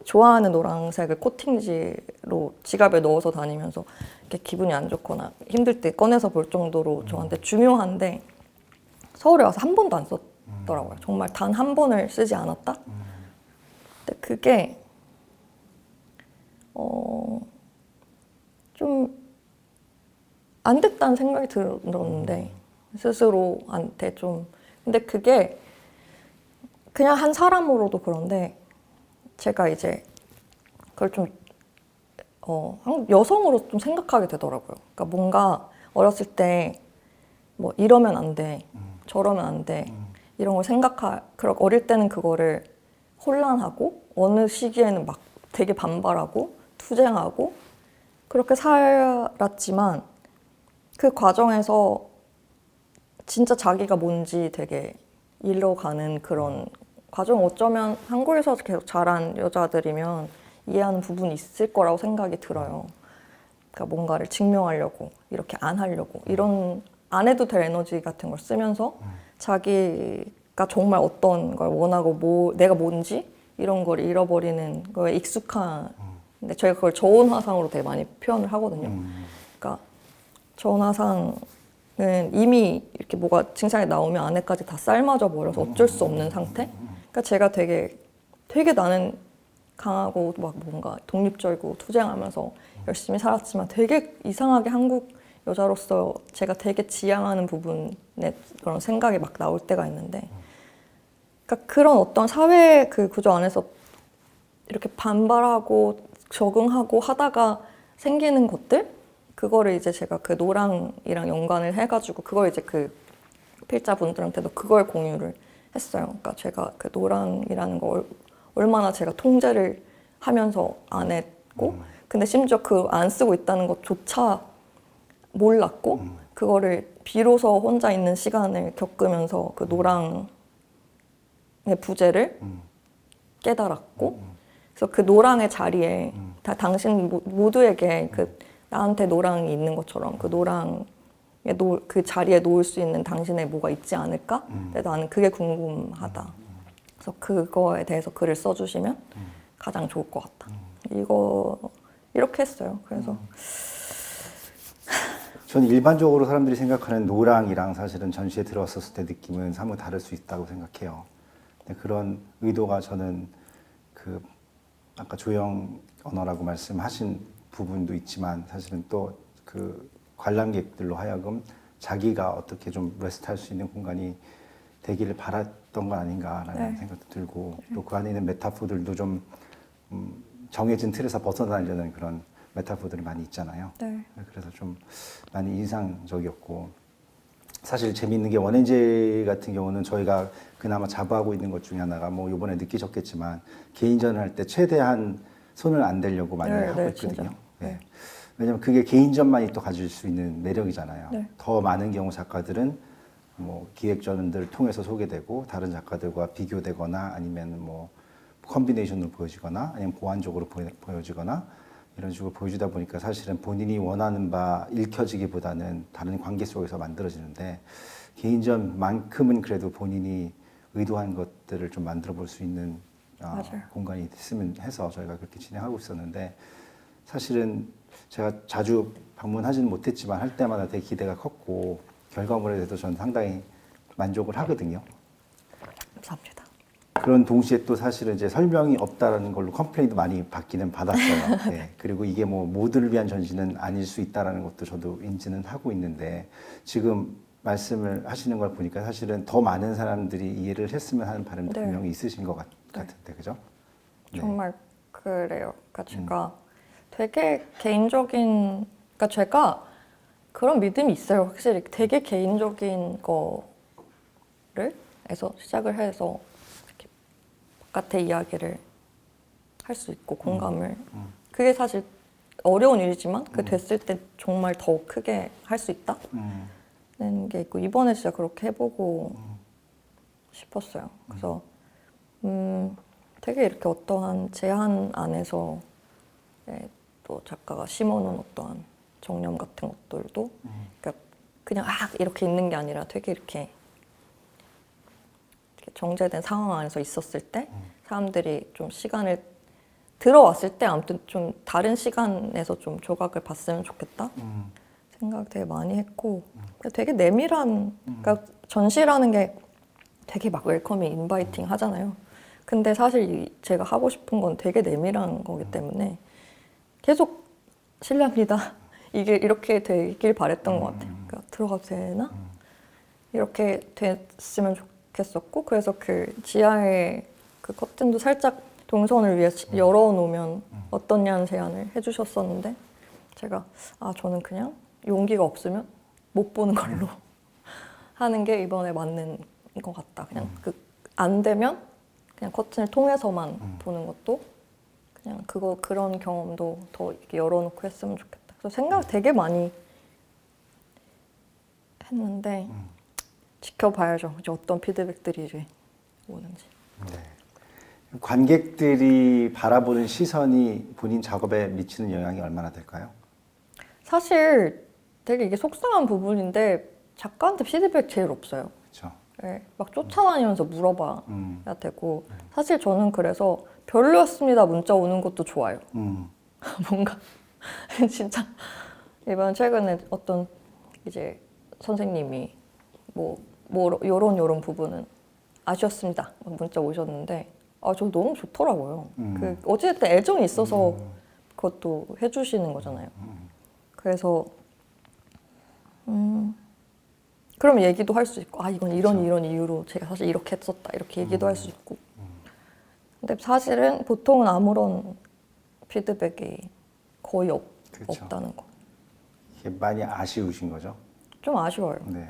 좋아하는 노란색을 코팅지로 지갑에 넣어서 다니면서 이렇게 기분이 안 좋거나 힘들 때 꺼내서 볼 정도로 저한테 중요한데, 서울에 와서 한 번도 안 썼더라고요. 정말 단 한 번을 쓰지 않았다. 근데 그게 좀 안 됐다는 생각이 들었는데, 스스로한테 좀. 근데 그게 그냥 한 사람으로도 그런데, 제가 이제 그걸 좀 한국 여성으로 좀 생각하게 되더라고요. 그러니까 뭔가 어렸을 때 뭐 이러면 안 돼, 저러면 안 돼, 이런 걸 그렇게 어릴 때는 그거를 혼란하고, 어느 시기에는 막 되게 반발하고 투쟁하고 그렇게 살았지만, 그 과정에서 진짜 자기가 뭔지 되게 잃어가는 그런 과정. 어쩌면 한국에서 계속 자란 여자들이면 이해하는 부분이 있을 거라고 생각이 들어요. 그러니까 뭔가를 증명하려고, 이렇게 안 하려고, 이런 안 해도 될 에너지 같은 걸 쓰면서 자기가 정말 어떤 걸 원하고 내가 뭔지 이런 걸 잃어버리는 거에 익숙한. 근데 저희가 그걸 저온화상으로 되게 많이 표현을 하거든요. 그러니까 저온화상은 이미 이렇게 뭐가 증상이 나오면 안에까지 다 삶아져 버려서 어쩔 수 없는 상태. 그러니까 제가 되게 나는 강하고 막 뭔가 독립적이고 투쟁하면서 열심히 살았지만, 되게 이상하게 한국 여자로서 제가 되게 지향하는 부분에 그런 생각이 막 나올 때가 있는데, 그러니까 그런 어떤 사회 그 구조 안에서 이렇게 반발하고 적응하고 하다가 생기는 것들, 그거를 이제 제가 그 노랑이랑 연관을 해가지고 그걸 이제 그 필자분들한테도 그걸 공유를 했어요. 그러니까 제가 그 노랑이라는 걸 얼마나 제가 통제를 하면서 안 했고, 근데 심지어 그 안 쓰고 있다는 것조차 몰랐고, 그거를 비로소 혼자 있는 시간을 겪으면서 그 노랑의 부재를 깨달았고, 그래서 그 노랑의 자리에 다 당신 모두에게 그 나한테 노랑이 있는 것처럼 그 노랑의 그 자리에 놓을 수 있는 당신의 뭐가 있지 않을까? 근데 나는 그게 궁금하다. 그래서 그거에 대해서 글을 써주시면 가장 좋을 것 같다. 이렇게 했어요. 그래서 저는 일반적으로 사람들이 생각하는 노랑이랑 사실은 전시에 들어왔었을 때 느낌은 사뭇 다를 수 있다고 생각해요. 근데 그런 의도가 저는 그 아까 조형 언어라고 말씀하신 부분도 있지만, 사실은 또 그 관람객들로 하여금 자기가 어떻게 좀 레스트할 수 있는 공간이 되기를 바랐던 건 아닌가라는 생각도 들고, 또 그 안에 있는 메타포들도 좀 정해진 틀에서 벗어나려는 그런 메타포들이 많이 있잖아요. 네. 그래서 좀 많이 인상적이었고, 사실 재미있는 게 원앤제 같은 경우는 저희가 그나마 자부하고 있는 것 중에 하나가, 뭐 이번에 느끼셨겠지만 개인전을 할 때 최대한 손을 안 대려고 많이 하고 있거든요. 네. 왜냐면 그게 개인전만이 또 가질 수 있는 매력이잖아요. 네. 더 많은 경우 작가들은 뭐 기획전들을 통해서 소개되고 다른 작가들과 비교되거나, 아니면 뭐 컴비네이션으로 보여지거나, 아니면 보완적으로 보여지거나, 이런 식으로 보여주다 보니까 사실은 본인이 원하는 바 읽혀지기보다는 다른 관계 속에서 만들어지는데, 개인전만큼은 그래도 본인이 의도한 것들을 좀 만들어 볼 수 있는 공간이 있으면 해서 저희가 그렇게 진행하고 있었는데, 사실은 제가 자주 방문하지는 못했지만 할 때마다 되게 기대가 컸고 결과물에 대해서 저는 상당히 만족을 하거든요. 감사합니다. 그런 동시에 또 사실은 이제 설명이 없다라는 걸로 컴플레인도 많이 받기는 받았어요. 네. 그리고 이게 뭐 모두를 위한 전시는 아닐 수 있다라는 것도 저도 인지는 하고 있는데 지금 말씀을 하시는 걸 보니까 사실은 더 많은 사람들이 이해를 했으면 하는 바람이 네. 분명히 있으신 것 같은데, 그죠? 네. 정말 그래요. 그러니까 제가 되게 개인적인, 그러니까 제가 그런 믿음이 있어요. 확실히 되게 개인적인 거를 해서 시작을 해서 이렇게 바깥의 이야기를 할 수 있고 공감을 그게 사실 어려운 일이지만 그 됐을 때 정말 더 크게 할 수 있다는 게 있고 이번에 진짜 그렇게 해보고 싶었어요. 그래서 되게 이렇게 어떠한 제한 안에서 또 작가가 심어놓은 어떠한 정념 같은 것들도 그러니까 그냥 이렇게 있는 게 아니라 되게 이렇게 정제된 상황 안에서 있었을 때 사람들이 좀 시간을 들어왔을 때 아무튼 좀 다른 시간에서 좀 조각을 봤으면 좋겠다 생각 되게 많이 했고 되게 내밀한 그러니까 전시라는 게 되게 막 웰커밍 인바이팅 하잖아요. 근데 사실 제가 하고 싶은 건 되게 내밀한 거기 때문에 계속 실례합니다. 이게 이렇게 되길 바랬던 것 같아요. 그러니까 들어가도 되나? 이렇게 됐으면 좋겠었고 그래서 그 지하에 그 커튼도 살짝 동선을 위해 열어놓으면 어떠냐는 제안을 해주셨었는데 제가 저는 그냥 용기가 없으면 못 보는 걸로 하는 게 이번에 맞는 것 같다. 그냥 안 되면 그냥 커튼을 통해서만 보는 것도 그냥 그런 경험도 더 이렇게 열어놓고 했으면 좋겠다. 그래서 생각을 되게 많이 했는데 지켜봐야죠. 이제 어떤 피드백들이 이제 오는지. 네. 관객들이 바라보는 시선이 본인 작업에 미치는 영향이 얼마나 될까요? 사실 되게 이게 속상한 부분인데 작가한테 피드백 제일 없어요. 그렇죠. 네, 막 쫓아다니면서 물어봐야 되고 사실 저는 그래서 별로였습니다 문자 오는 것도 좋아요. 뭔가 진짜 이번 최근에 어떤 이제 선생님이 뭐 요런 부분은 아쉬웠습니다 문자 오셨는데 저 너무 좋더라고요. 그 어쨌든 애정이 있어서 그것도 해주시는 거잖아요. 그래서 그럼 얘기도 할 수 있고 이건 이런 이유로 제가 사실 이렇게 했었다 이렇게 얘기도 할 수 있고 근데 사실은 보통은 아무런 피드백이 거의 그렇죠. 없다는 거. 이게 많이 아쉬우신 거죠? 좀 아쉬워요. 네.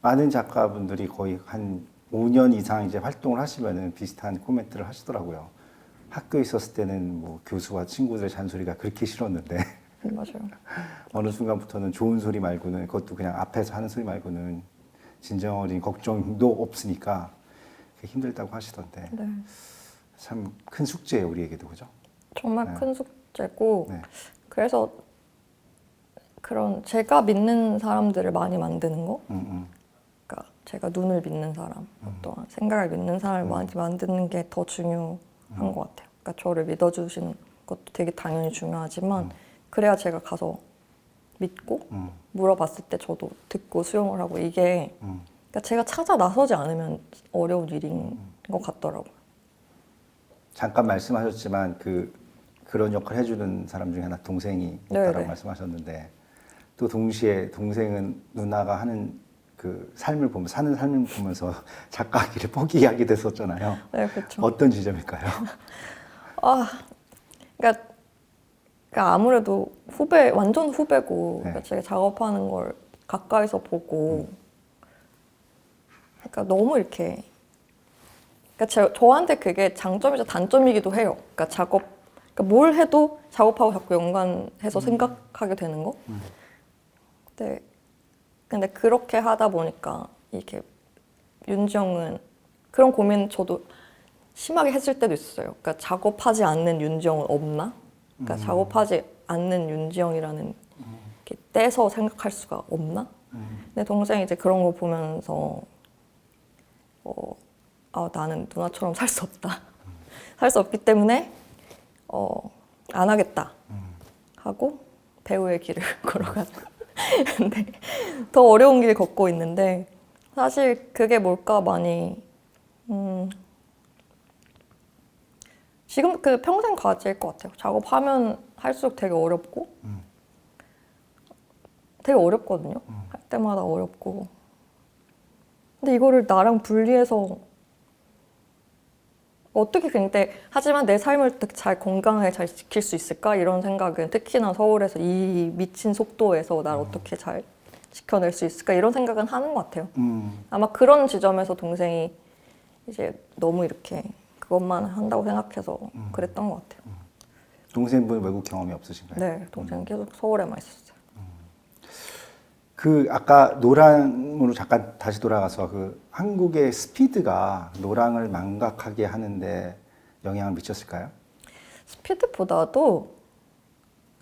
많은 작가분들이 거의 한 5년 이상 이제 활동을 하시면은 비슷한 코멘트를 하시더라고요. 학교에 있었을 때는 뭐 교수와 친구들의 잔소리가 그렇게 싫었는데 맞아요. 어느 순간부터는 좋은 소리 말고는 그것도 그냥 앞에서 하는 소리 말고는 진정 어린 걱정도 없으니까 힘들다고 하시던데 네. 참 큰 숙제예요 우리에게도 그죠? 정말 네. 큰 숙제고 네. 그래서 그런 제가 믿는 사람들을 많이 만드는 거 그러니까 제가 눈을 믿는 사람 어떠한 생각을 믿는 사람을 많이 만드는 게 더 중요한 것 같아요. 그러니까 저를 믿어주시는 것도 되게 당연히 중요하지만 그래야 제가 가서 믿고 물어봤을 때 저도 듣고 수용을 하고 이게 그러니까 제가 찾아 나서지 않으면 어려운 일인 것 같더라고요. 잠깐 말씀하셨지만 그런 역할을 해주는 사람 중에 하나 동생이 있다라고 네네. 말씀하셨는데 또 동시에 동생은 누나가 하는 그 삶을 보면서 사는 삶을 보면서 작가기를 포기하게 됐었잖아요. 네, 그렇죠. 어떤 지점일까요? 그러니까 아무래도 완전 후배고 네. 그러니까 제가 작업하는 걸 가까이서 보고 그러니까 너무 이렇게 그러니까 저한테 그게 장점이자 단점이기도 해요. 그러니까 그러니까 뭘 해도 작업하고 자꾸 연관해서 생각하게 되는 거. 근데 그렇게 하다 보니까 이렇게 윤지영은 그런 고민 저도 심하게 했을 때도 있었어요. 그러니까 작업하지 않는 윤지영은 없나? 그러니까 작업하지 않는 윤지영이라는 이렇게 떼서 생각할 수가 없나? 근데 동생이 이제 그런 거 보면서 나는 누나처럼 살 수 없다. 살 수 없기 때문에 안 하겠다 하고 배우의 길을 걸어가는 근데 더 어려운 길 걷고 있는데 사실 그게 뭘까 많이 지금 그 평생 과제일 것 같아요. 작업하면 할수록 되게 어렵고 되게 어렵거든요. 할 때마다 어렵고 근데 이거를 나랑 분리해서 어떻게 근데 하지만 내 삶을 어떻게 잘 건강하게 잘 지킬 수 있을까? 이런 생각은 특히나 서울에서 이 미친 속도에서 날 어떻게 잘 지켜낼 수 있을까? 이런 생각은 하는 것 같아요. 아마 그런 지점에서 동생이 이제 너무 이렇게 그것만 한다고 생각해서 그랬던 것 같아요. 동생분 외국 경험이 없으신가요? 네, 동생은 계속 서울에만 있었어요. 그 아까 노랑으로 잠깐 다시 돌아가서 그 한국의 스피드가 노랑을 망각하게 하는데 영향을 미쳤을까요? 스피드보다도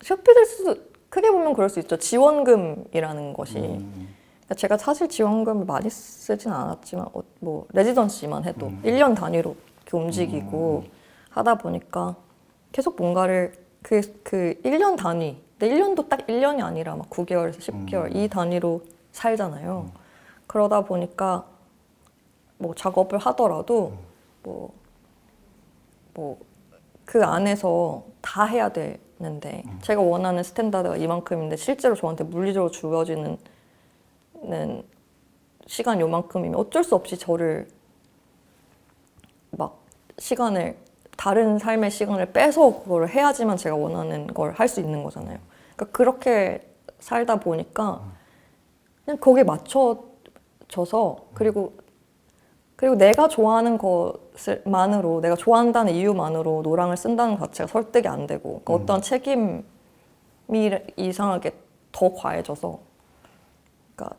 스피드 수도 크게 보면 그럴 수 있죠. 지원금이라는 것이 그러니까 제가 사실 지원금을 많이 쓰진 않았지만 뭐 레지던시만 해도 1년 단위로 이렇게 움직이고 하다 보니까 계속 뭔가를 그 1년 단위 근데 1년도 딱 1년이 아니라 막 9개월에서 10개월 이 단위로 살잖아요. 그러다 보니까 뭐 작업을 하더라도 뭐 그 안에서 다 해야 되는데 제가 원하는 스탠다드가 이만큼인데 실제로 저한테 물리적으로 주어지는 시간 요만큼이면 어쩔 수 없이 저를 막 시간을 다른 삶의 시간을 빼서 그걸 해야지만 제가 원하는 걸 할 수 있는 거잖아요. 그러니까 그렇게 살다 보니까 그냥 거기에 맞춰져서 그리고 내가 좋아하는 것만으로 내가 좋아한다는 이유만으로 노랑을 쓴다는 것 자체가 설득이 안 되고 그러니까 어떤 책임이 이상하게 더 과해져서 그러니까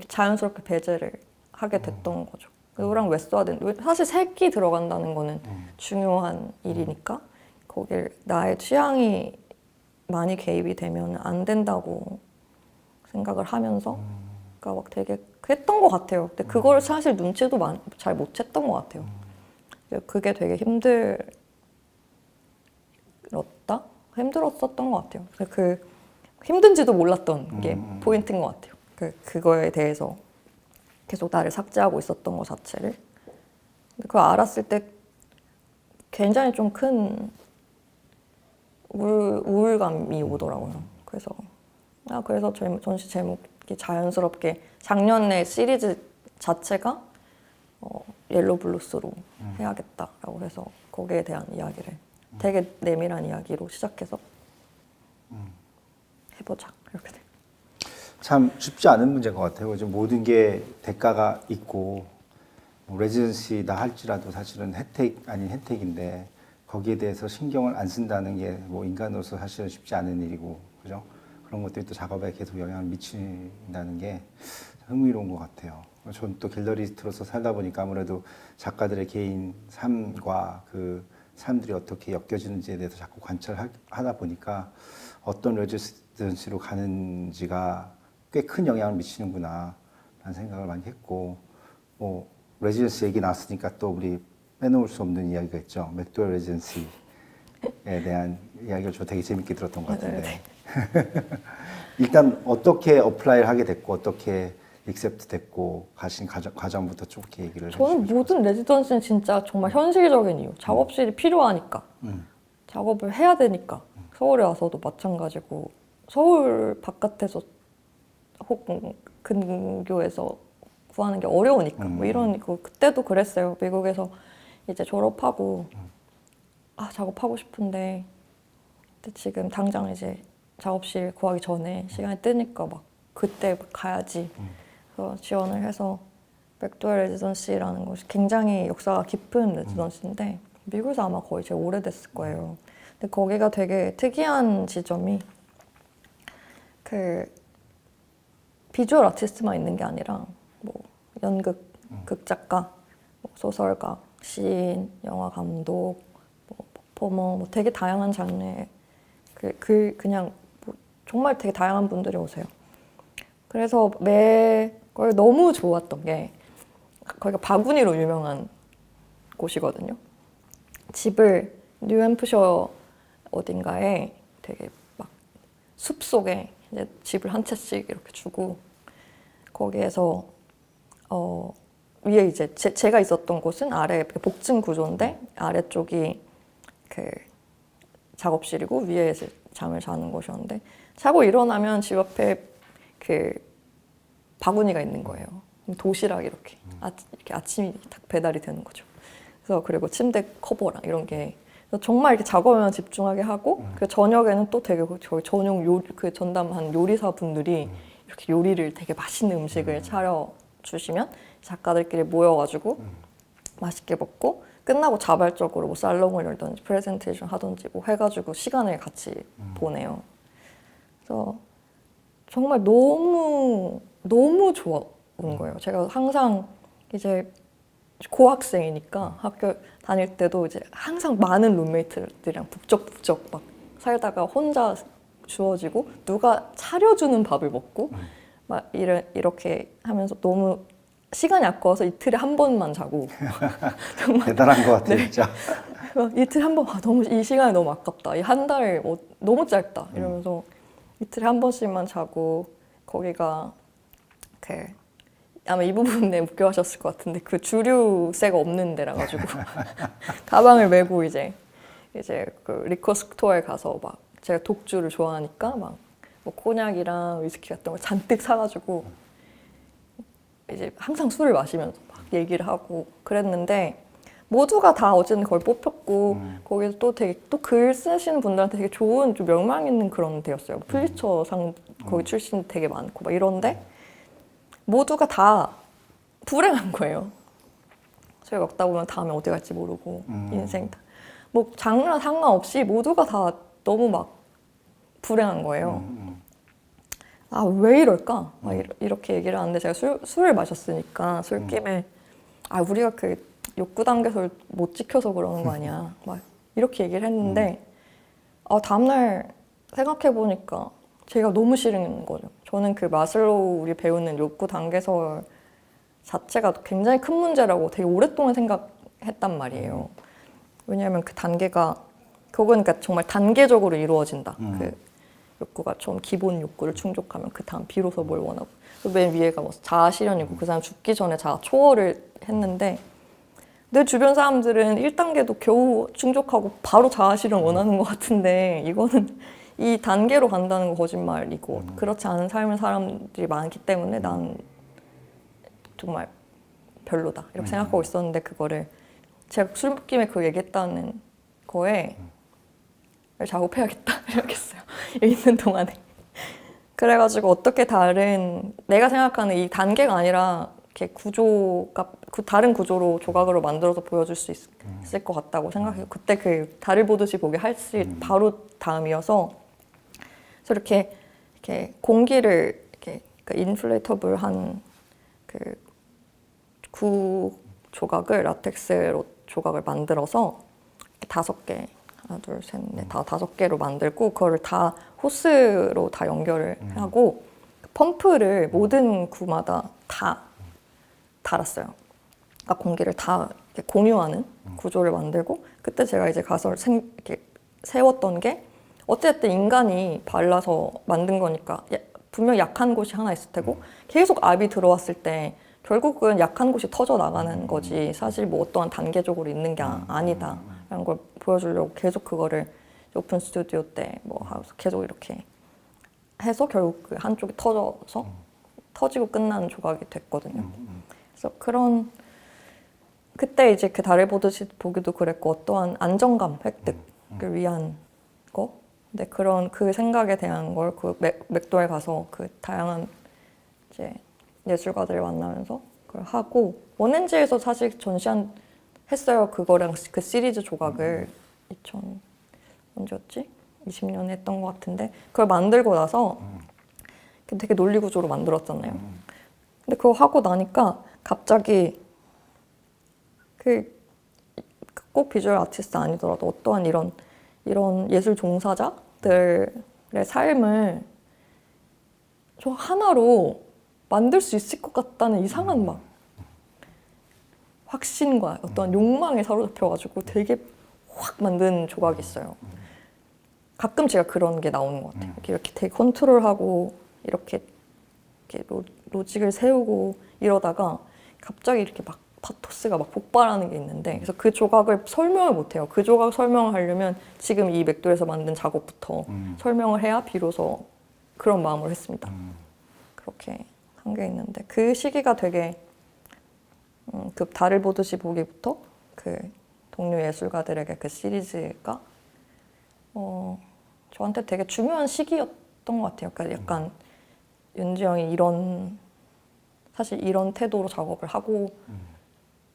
자연스럽게 배제를 하게 됐던 거죠. 노랑 왜 써야 되는? 사실 색이 들어간다는 거는 중요한 일이니까 거길 나의 취향이 많이 개입이 되면 안 된다고 생각을 하면서 그러니까 막 되게 했던 것 같아요. 근데 그걸 사실 눈치도 잘 못 챘던 것 같아요. 그게 되게 힘들었었던 것 같아요. 그 힘든지도 몰랐던 게 포인트인 것 같아요. 그거에 대해서 계속 나를 삭제하고 있었던 것 자체를. 근데 그걸 알았을 때 굉장히 좀 큰 우울감이 오더라고요. 그래서 전시 제목이 자연스럽게 작년에 시리즈 자체가 옐로우 블루스로 해야겠다라고 해서 거기에 대한 이야기를 되게 내밀한 이야기로 시작해서 해보자 이렇게 돼요. 참 쉽지 않은 문제인 것 같아요. 요즘 모든 게 대가가 있고 뭐 레지던시다 할지라도 사실은 혜택 아닌 혜택인데 거기에 대해서 신경을 안 쓴다는 게 뭐 인간으로서 사실은 쉽지 않은 일이고 그죠? 그런 것들이 또 작업에 계속 영향을 미친다는 게 흥미로운 것 같아요. 전 또 갤러리스트로서 살다 보니까 아무래도 작가들의 개인 삶과 그 사람들이 어떻게 엮여지는지에 대해서 자꾸 관찰하다 보니까 어떤 레지던시로 가는지가 꽤 큰 영향을 미치는구나 라는 생각을 많이 했고 뭐 레지던시 얘기 나왔으니까 또 우리 빼놓을 수 없는 이야기가 있죠. 맥도웰 레지던시에 대한 이야기를 저 되게 재밌게 들었던 것 같은데 일단 어떻게 어플라이를 하게 됐고 어떻게 익셉트 됐고 가신 과정부터 쭉 이렇게 얘기를 해주시고 저는 모든 레지던시는 진짜 정말 현실적인 이유. 작업실이 필요하니까. 작업을 해야 되니까. 서울에 와서도 마찬가지고 서울 바깥에서 혹은 근교에서 구하는 게 어려우니까 뭐 이런 거 그때도 그랬어요. 미국에서 이제 졸업하고 작업하고 싶은데 근데 지금 당장 이제 작업실 구하기 전에 시간이 뜨니까 막 그때 가야지. 그래서 지원을 해서 맥도웰 레지던시라는 곳이 굉장히 역사가 깊은 레지던시인데 미국에서 아마 거의 제일 오래됐을 거예요. 근데 거기가 되게 특이한 지점이 그 비주얼 아티스트만 있는 게 아니라 뭐 연극, 극작가, 뭐 소설가, 시인, 영화 감독, 뭐 퍼포머, 뭐 되게 다양한 장르의 그냥 뭐 정말 되게 다양한 분들이 오세요. 그래서 매걸 너무 좋았던 게 거기가 바구니로 유명한 곳이거든요. 집을 뉴햄프셔 어딘가에 되게 숲 속에 이제 집을 한 채씩 이렇게 주고 거기에서 위에 이제 제가 있었던 곳은 아래 복층 구조인데 아래쪽이 그 작업실이고 위에 이제 잠을 자는 곳이었는데 자고 일어나면 집 앞에 그 바구니가 있는 거예요. 도시락 이렇게 이렇게 아침이 딱 배달이 되는 거죠. 그래서 그리고 침대 커버랑 이런 게 정말 이렇게 작업에만 집중하게 하고 그 저녁에는 또 되게 저희 전용 그 전담한 요리사 분들이 이렇게 요리를 되게 맛있는 음식을 차려 주시면 작가들끼리 모여가지고 맛있게 먹고 끝나고 자발적으로 뭐 살롱을 열든지 프레젠테이션 하든지 뭐 해가지고 시간을 같이 보내요. 그래서 정말 너무 좋아온 거예요. 제가 항상 이제 고학생이니까 학교 다닐 때도 이제 항상 많은 룸메이트들이랑 북적북적 막 살다가 혼자 주어지고 누가 차려주는 밥을 먹고 막 이렇게 하면서 너무 시간이 아까워서 이틀에 한 번만 자고 정말 대단한 것 같아요, 네. 진짜. 이틀에 한 번 너무 이 시간이 너무 아깝다. 이 한 달 너무 짧다. 이러면서 이틀에 한 번씩만 자고 거기가 그 아마 이 부분에 웃겨하셨을 것 같은데 그 주류세가 없는 데라 가지고 가방을 메고 이제 그 리커 스토어에 가서 막 제가 독주를 좋아하니까 막 뭐 코냑이랑 위스키 같은 걸 잔뜩 사가지고 이제 항상 술을 마시면서 막 얘기를 하고 그랬는데 모두가 다 어쨌든 거기 뽑혔고 거기서 또 되게 또 글 쓰시는 분들한테 되게 좋은 좀 명망 있는 그런 데였어요. 플리처상 거기 출신 되게 많고 막 이런데 모두가 다 불행한 거예요. 저희 먹다 보면 다음에 어디 갈지 모르고 인생 다 뭐 장르 상관없이 모두가 다 너무 막 불행한 거예요. 아, 왜 이럴까? 막 이렇게 얘기를 하는데 제가 술을 마셨으니까 술김에 아, 우리가 그 욕구 단계를 못 지켜서 그러는 거 아니야. 막 이렇게 얘기를 했는데 다음날 생각해 보니까 제가 너무 싫은 거죠. 저는 그 마슬로우 우리 배우는 욕구 단계설 자체가 굉장히 큰 문제라고 되게 오랫동안 생각했단 말이에요. 왜냐하면 그 단계가 그건 그러니까 정말 단계적으로 이루어진다. 그 욕구가 좀 기본 욕구를 충족하면 그 다음 비로소 뭘 원하고 맨 위에가 뭐 자아 실현이고 그 사람 죽기 전에 자아 초월을 했는데 내 주변 사람들은 1단계도 겨우 충족하고 바로 자아 실현 원하는 것 같은데 이거는 이 단계로 간다는 거 거짓말이고 그렇지 않은 삶을 사람들이 많기 때문에 난 정말 별로다 이렇게 생각하고 있었는데 그거를 제가 술김에 그 얘기했다는 거에 작업해야겠다 이렇게 했어요. 여기 있는 동안에. 그래가지고 어떻게 다른 내가 생각하는 이 단계가 아니라 이렇게 구조가 다른 구조로 조각으로 만들어서 보여줄 수 있을 것 같다고 생각해요. 그때 그 달을 보듯이 보게 할 수 바로 다음이어서 그래서 이렇게 공기를 이렇게 그 인플레이터블한 그 구 조각을 라텍스로 조각을 만들어서 5개 하나, 둘, 셋, 넷, 다 5개로 만들고 그거를 다 호스로 다 연결을 하고 펌프를 모든 구마다 다 달았어요. 그러니까 공기를 다 이렇게 공유하는 구조를 만들고 그때 제가 이제 가서 이렇게 세웠던 게 어쨌든 인간이 발라서 만든 거니까 분명 약한 곳이 하나 있을 테고 계속 압이 들어왔을 때 결국은 약한 곳이 터져 나가는 거지 사실 뭐 어떠한 단계적으로 있는 게 아니다라는 걸 보여주려고 계속 그거를 오픈 스튜디오 때 뭐 계속 이렇게 해서 결국 그 한쪽이 터져서 터지고 끝나는 조각이 됐거든요. 그래서 그때 이제 그 달을 보듯이 보기도 그랬고 어떠한 안정감 획득을 위한 거. 근데 그 생각에 대한 걸 그 맥도날 가서 그 다양한 이제 예술가들을 만나면서 그걸 하고 원엔지에서 사실 전시한 했어요. 그거랑 그 시리즈 조각을 2000 언제였지? 20년에 했던 것 같은데 그걸 만들고 나서 되게 논리 구조로 만들었잖아요. 근데 그거 하고 나니까 갑자기 꼭 비주얼 아티스트 아니더라도 어떠한 이런 예술 종사자들의 삶을 저 하나로 만들 수 있을 것 같다는 이상한 막 확신과 어떤 욕망에 사로잡혀가지고 되게 확 만든 조각이 있어요. 가끔 제가 그런 게 나오는 것 같아요. 이렇게 되게 컨트롤하고 이렇게 로직을 세우고 이러다가 갑자기 이렇게 막 파토스가 막 폭발하는 게 있는데 그래서 그 조각을 설명을 못 해요. 그 조각 설명을 하려면 지금 이 맥도에서 만든 작업부터 설명을 해야 비로소 그런 마음으로 했습니다. 그렇게 한 게 있는데 그 시기가 되게 그 달을 보듯이 보기부터 그 동료 예술가들에게 그 시리즈가 저한테 되게 중요한 시기였던 것 같아요. 그러니까 약간 윤지영이 사실 이런 태도로 작업을 하고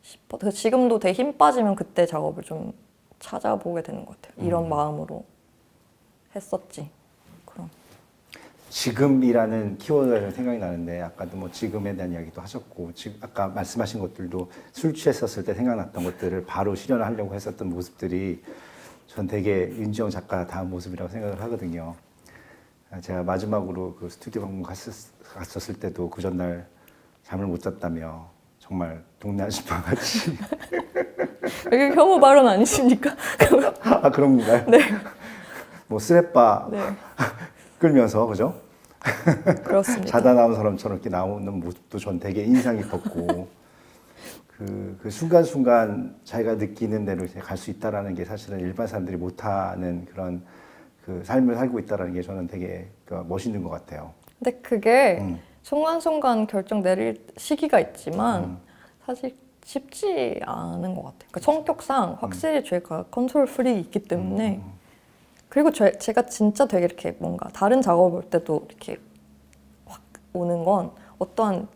싶어. 그래서 지금도 되게 힘 빠지면 그때 작업을 좀 찾아보게 되는 것 같아요. 이런 마음으로 했었지. 그럼. 지금이라는 키워드가 생각이 나는데 아까도 뭐 지금에 대한 이야기도 하셨고 지금 아까 말씀하신 것들도 술 취했었을 때 생각났던 것들을 바로 실현하려고 했었던 모습들이 전 되게 윤지영 작가 다음 모습이라고 생각을 하거든요. 제가 마지막으로 그 스튜디오 방문 갔었을 때도 그 전날 잠을 못 잤다며 정말 동네 아줌마 같이 이게 혐오 발언 아니십니까? 아 그런 건가요? 네. 뭐 쓰레빠 네. 끌면서 그죠? 그렇습니다. 자다 나온 사람처럼 이렇게 나오는 모습도 전 되게 인상 깊었고 그 순간순간 자기가 느끼는 대로 갈 수 있다라는 게 사실은 일반 사람들이 못하는 그런 그 삶을 살고 있다라는 게 저는 되게 멋있는 것 같아요. 근데 그게 순간순간 결정 내릴 시기가 있지만 사실 쉽지 않은 것 같아요. 그러니까 성격상 확실히 제가 컨트롤 프리이 있기 때문에 그리고 제가 진짜 되게 이렇게 뭔가 다른 작업 볼 때도 이렇게 확 오는 건 어떠한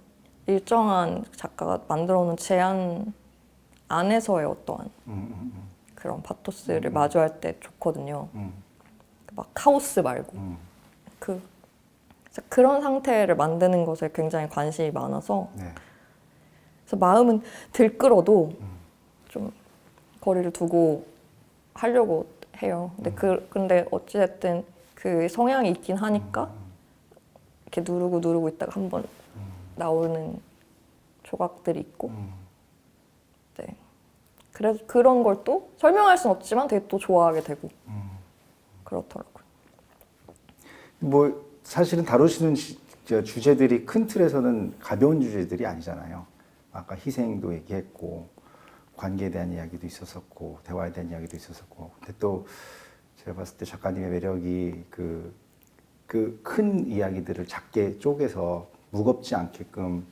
일정한 작가가 만들어 놓은 제안 안에서의 어떠한 그런 파토스를 마주할 때 좋거든요. 막 카오스 말고 그래서 그런 상태를 만드는 것에 굉장히 관심이 많아서 네. 그래서 마음은 들끓어도 좀 거리를 두고 하려고 해요. 근데 어찌됐든 그 성향이 있긴 하니까 이렇게 누르고 있다가 한번 나오는 조각들이 있고 네. 그래서 그런 걸 또 설명할 순 없지만 되게 또 좋아하게 되고 그렇더라고요. 뭐 사실은 다루시는 주제들이 큰 틀에서는 가벼운 주제들이 아니잖아요. 아까 희생도 얘기했고 관계에 대한 이야기도 있었었고 대화에 대한 이야기도 있었었고 근데 또 제가 봤을 때 작가님의 매력이 그 큰 이야기들을 작게 쪼개서 무겁지 않게끔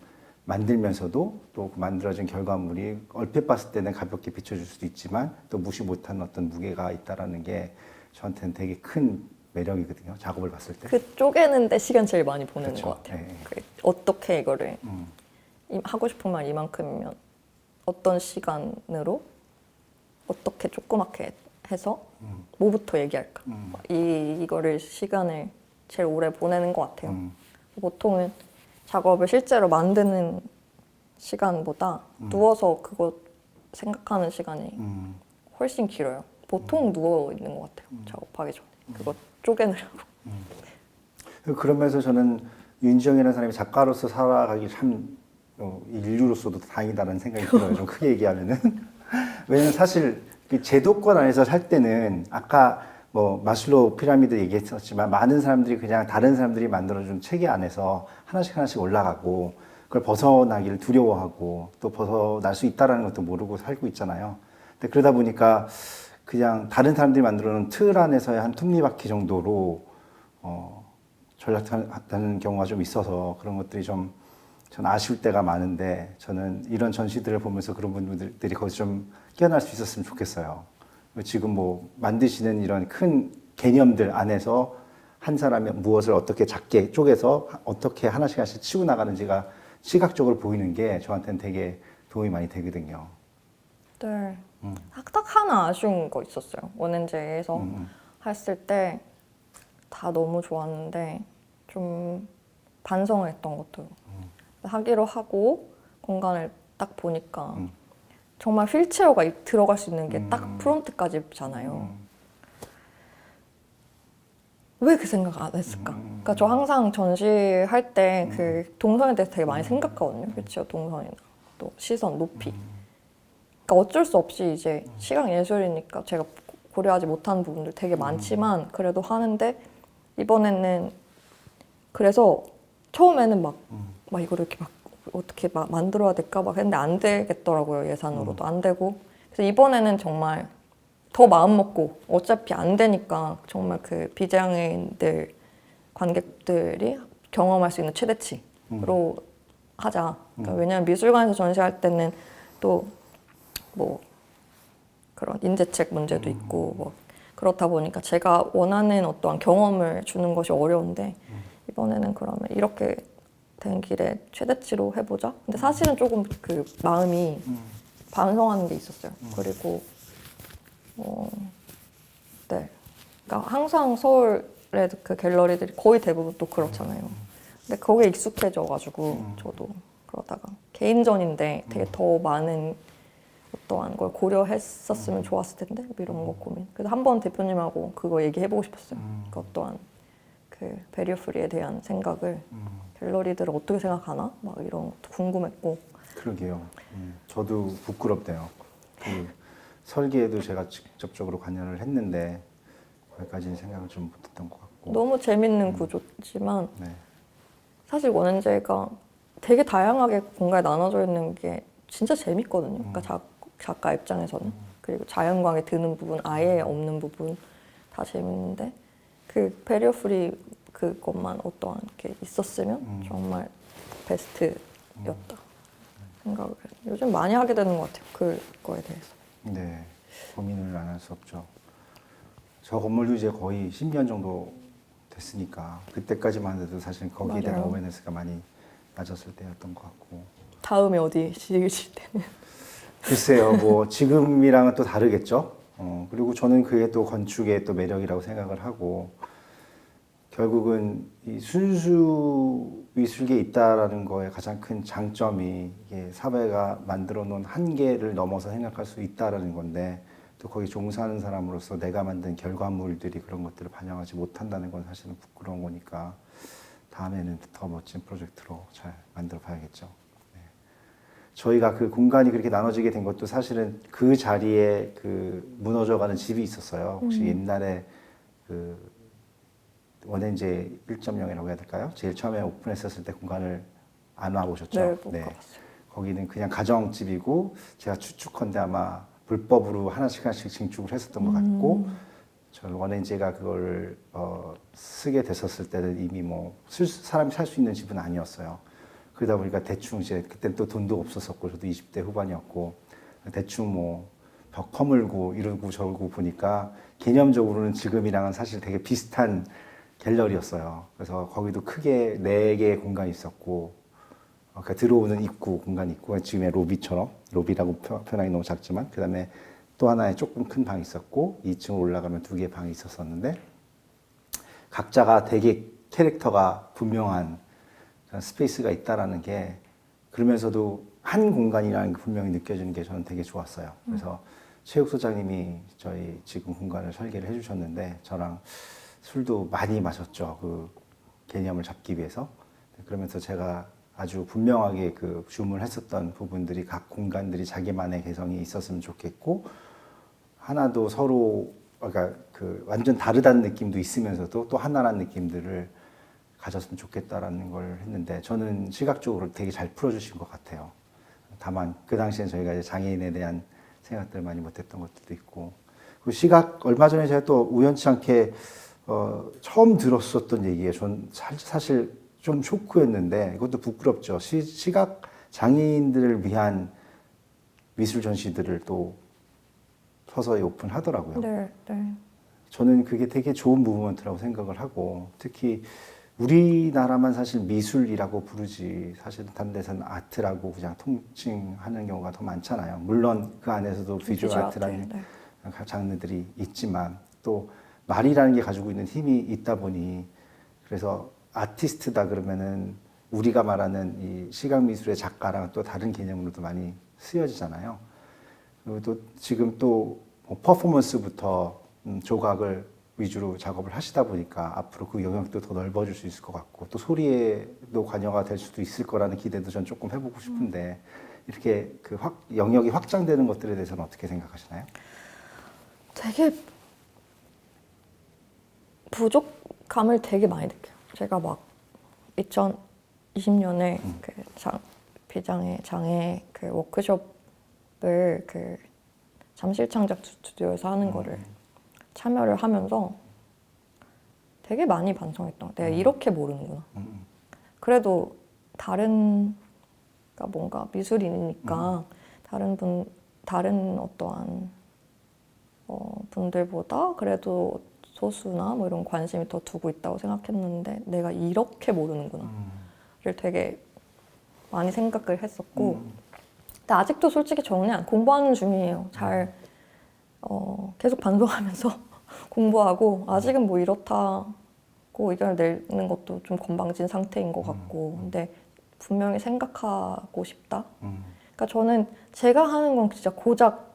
만들면서도 또 그 만들어진 결과물이 얼핏 봤을 때는 가볍게 비춰줄 수도 있지만 또 무시 못하는 어떤 무게가 있다라는 게 저한테는 되게 큰 매력이거든요. 작업을 봤을 때. 그 쪼개는데 시간 제일 많이 보내는 그렇죠. 것 같아요. 네. 어떻게 이거를 하고 싶은 말 이만큼이면 어떤 시간으로 어떻게 조그맣게 해서 뭐부터 얘기할까? 이거를 시간을 제일 오래 보내는 것 같아요. 보통은 작업을 실제로 만드는 시간보다 누워서 그거 생각하는 시간이 훨씬 길어요. 보통 누워 있는 것 같아요. 작업하기 전에. 그거 쪼개느라고. 그러면서 저는 윤지영이라는 사람이 작가로서 살아가기 참 인류로서도 다행이다라는 생각이 들어요. 좀 크게 얘기하면은. 왜냐면 사실 그 제도권 안에서 살 때는 아까 뭐 마슬로우 피라미드 얘기했었지만 많은 사람들이 그냥 다른 사람들이 만들어준 체계 안에서 하나씩 올라가고 그걸 벗어나기를 두려워하고 또 벗어날 수 있다라는 것도 모르고 살고 있잖아요. 근데 그러다 보니까 그냥 다른 사람들이 만들어놓은 틀 안에서의 한 톱니바퀴 정도로 전락하는 경우가 좀 있어서 그런 것들이 좀 전 아쉬울 때가 많은데 저는 이런 전시들을 보면서 그런 분들이 거기서 좀 깨어날 수 있었으면 좋겠어요. 지금 뭐 만드시는 이런 큰 개념들 안에서 한 사람이 무엇을 어떻게 작게 쪼개서 어떻게 하나씩 치고 나가는지가 시각적으로 보이는 게 저한테는 되게 도움이 많이 되거든요. 네. 딱 하나 아쉬운 거 있었어요. 원엔제에서 했을 때 다 너무 좋았는데 좀 반성을 했던 것도 하기로 하고 공간을 딱 보니까 정말 휠체어가 들어갈 수 있는 게 딱 프론트까지잖아요. 왜 그 생각 안 했을까? 그러니까 저 항상 전시할 때 그 동선에 대해서 되게 많이 생각하거든요. 휠체어 동선이나 또 시선, 높이. 그러니까 어쩔 수 없이 이제 시각 예술이니까 제가 고려하지 못하는 부분들 되게 많지만 그래도 하는데 이번에는 그래서 처음에는 막 이거를 이렇게 막 어떻게 막 만들어야 될까 막 했는데 안 되겠더라고요. 예산으로도 안 되고. 그래서 이번에는 정말 더 마음 먹고 어차피 안 되니까 정말 그 비장애인들 관객들이 경험할 수 있는 최대치로 하자. 그러니까 왜냐하면 미술관에서 전시할 때는 또 뭐 그런 인재책 문제도 있고 뭐 그렇다 보니까 제가 원하는 어떠한 경험을 주는 것이 어려운데 이번에는 그러면 이렇게 된 길에 최대치로 해보자. 근데 사실은 조금 그 마음이 반성하는 게 있었어요. 그리고 네, 그러니까 항상 서울의 그 갤러리들이 거의 대부분 또 그렇잖아요. 근데 거기에 익숙해져가지고 저도 그러다가 개인전인데 되게 더 많은 어떠한 걸 고려했었으면 좋았을 텐데 뭐 이런 거 고민. 그래서 한번 대표님하고 그거 얘기해보고 싶었어요. 그 어떠한 그 베리어 프리에 대한 생각을 갤러리들은 어떻게 생각하나 막 이런 것도 궁금했고. 그러게요. 저도 부끄럽대요. 그 설계에도 제가 직접적으로 관여를 했는데 거기까지는 생각을 좀 못했던 것 같고. 너무 재밌는 구조지만 네. 사실 원현제가 되게 다양하게 공간에 나눠져 있는 게 진짜 재밌거든요. 그러니까 작가 입장에서는. 그리고 자연광에 드는 부분, 아예 없는 부분 다 재밌는데 그 베리어 프리 그것만 어떠한 게 있었으면 정말 베스트였다 생각을 해요. 요즘 많이 하게 되는 것 같아요. 그거에 대해서. 네, 고민을 안 할 수 없죠. 저 건물도 이제 거의 10년 정도 됐으니까 그때까지만 해도 사실 거기에 대한 맞아요. 어웨어네스가 많이 낮았을 때였던 것 같고. 다음에 어디 지으실 때는? 글쎄요, 뭐 지금이랑은 또 다르겠죠. 그리고 저는 그게 또 건축의 또 매력이라고 생각을 하고 결국은 이 순수 미술계에 있다라는 거에 가장 큰 장점이 이게 사회가 만들어 놓은 한계를 넘어서 생각할 수 있다라는 건데 또 거기 종사하는 사람으로서 내가 만든 결과물들이 그런 것들을 반영하지 못한다는 건 사실은 부끄러운 거니까 다음에는 더 멋진 프로젝트로 잘 만들어 봐야겠죠. 네. 저희가 그 공간이 그렇게 나눠지게 된 것도 사실은 그 자리에 그 무너져가는 집이 있었어요. 혹시 옛날에 그 원현제 1.0이라고 해야 될까요? 제일 처음에 오픈했었을 때 공간을 안 와보셨죠? 네, 못 가봤어요. 거기는 그냥 가정집이고 제가 추측컨대 아마 불법으로 하나씩 증축을 했었던 것 같고 저 원현제가 그걸 쓰게 됐었을 때는 이미 뭐 사람이 살 수 있는 집은 아니었어요. 그러다 보니까 대충 이제 그때 또 돈도 없었었고 저도 20대 후반이었고 대충 뭐 벽 허물고 이러고 저러고 보니까 개념적으로는 지금이랑은 사실 되게 비슷한 갤러리였어요. 그래서 거기도 크게 4개의 공간이 있었고 그러니까 들어오는 입구 공간이 있고 지금의 로비처럼 로비라고 표현하기 너무 작지만 그 다음에 또 하나의 조금 큰 방이 있었고 2층 올라가면 2개의 방이 있었었는데 각자가 되게 캐릭터가 분명한 스페이스가 있다라는 게 그러면서도 한 공간이라는 게 분명히 느껴지는 게 저는 되게 좋았어요. 그래서 최욱 소장님이 저희 지금 공간을 설계를 해주셨는데 저랑 술도 많이 마셨죠. 그 개념을 잡기 위해서. 그러면서 제가 아주 분명하게 그 주문했었던 부분들이 각 공간들이 자기만의 개성이 있었으면 좋겠고 하나도 서로 그러니까 그 완전 다르다는 느낌도 있으면서도 또 하나라는 느낌들을 가졌으면 좋겠다라는 걸 했는데 저는 시각적으로 되게 잘 풀어주신 것 같아요. 다만 그 당시엔 저희가 이제 장애인에 대한 생각들을 많이 못했던 것들도 있고 그 시각 얼마 전에 제가 또 우연치 않게 처음 들었었던 얘기예요. 전 사실 좀 쇼크였는데 이것도 부끄럽죠. 시각 장애인들을 위한 미술 전시들을 또 서서히 오픈하더라고요. 네, 네. 저는 그게 되게 좋은 무브먼트라고 생각을 하고 특히 우리나라만 사실 미술이라고 부르지 사실은 다른 데서는 아트라고 그냥 통칭하는 경우가 더 많잖아요. 물론 그 안에서도 비주얼 아트라는 네. 장르들이 있지만 또 말이라는 게 가지고 있는 힘이 있다 보니 그래서 아티스트다 그러면은 우리가 말하는 이 시각미술의 작가랑 또 다른 개념으로도 많이 쓰여지잖아요. 그리고 또 지금 또 퍼포먼스부터 조각을 위주로 작업을 하시다 보니까 앞으로 그 영역도 더 넓어질 수 있을 것 같고 또 소리에도 관여가 될 수도 있을 거라는 기대도 전 조금 해보고 싶은데 이렇게 그 영역이 확장되는 것들에 대해서는 어떻게 생각하시나요? 되게 부족감을 되게 많이 느껴요. 제가 막 2020년에 그 비장애 장애 그 워크숍을 그 잠실창작 스튜디오에서 하는 거를 참여를 하면서 되게 많이 반성했던 것 같아요. 내가 이렇게 모르는구나. 그래도 다른 그러니까 뭔가 미술인이니까 다른 어떠한 분들보다 그래도 소수나 뭐 이런 관심이 더 두고 있다고 생각했는데 내가 이렇게 모르는구나를 되게 많이 생각을 했었고 근데 아직도 솔직히 저는 공부하는 중이에요. 잘 계속 반성하면서 공부하고 아직은 뭐 이렇다고 의견을 내는 것도 좀 건방진 상태인 것 같고 근데 분명히 생각하고 싶다. 그러니까 저는 제가 하는 건 진짜 고작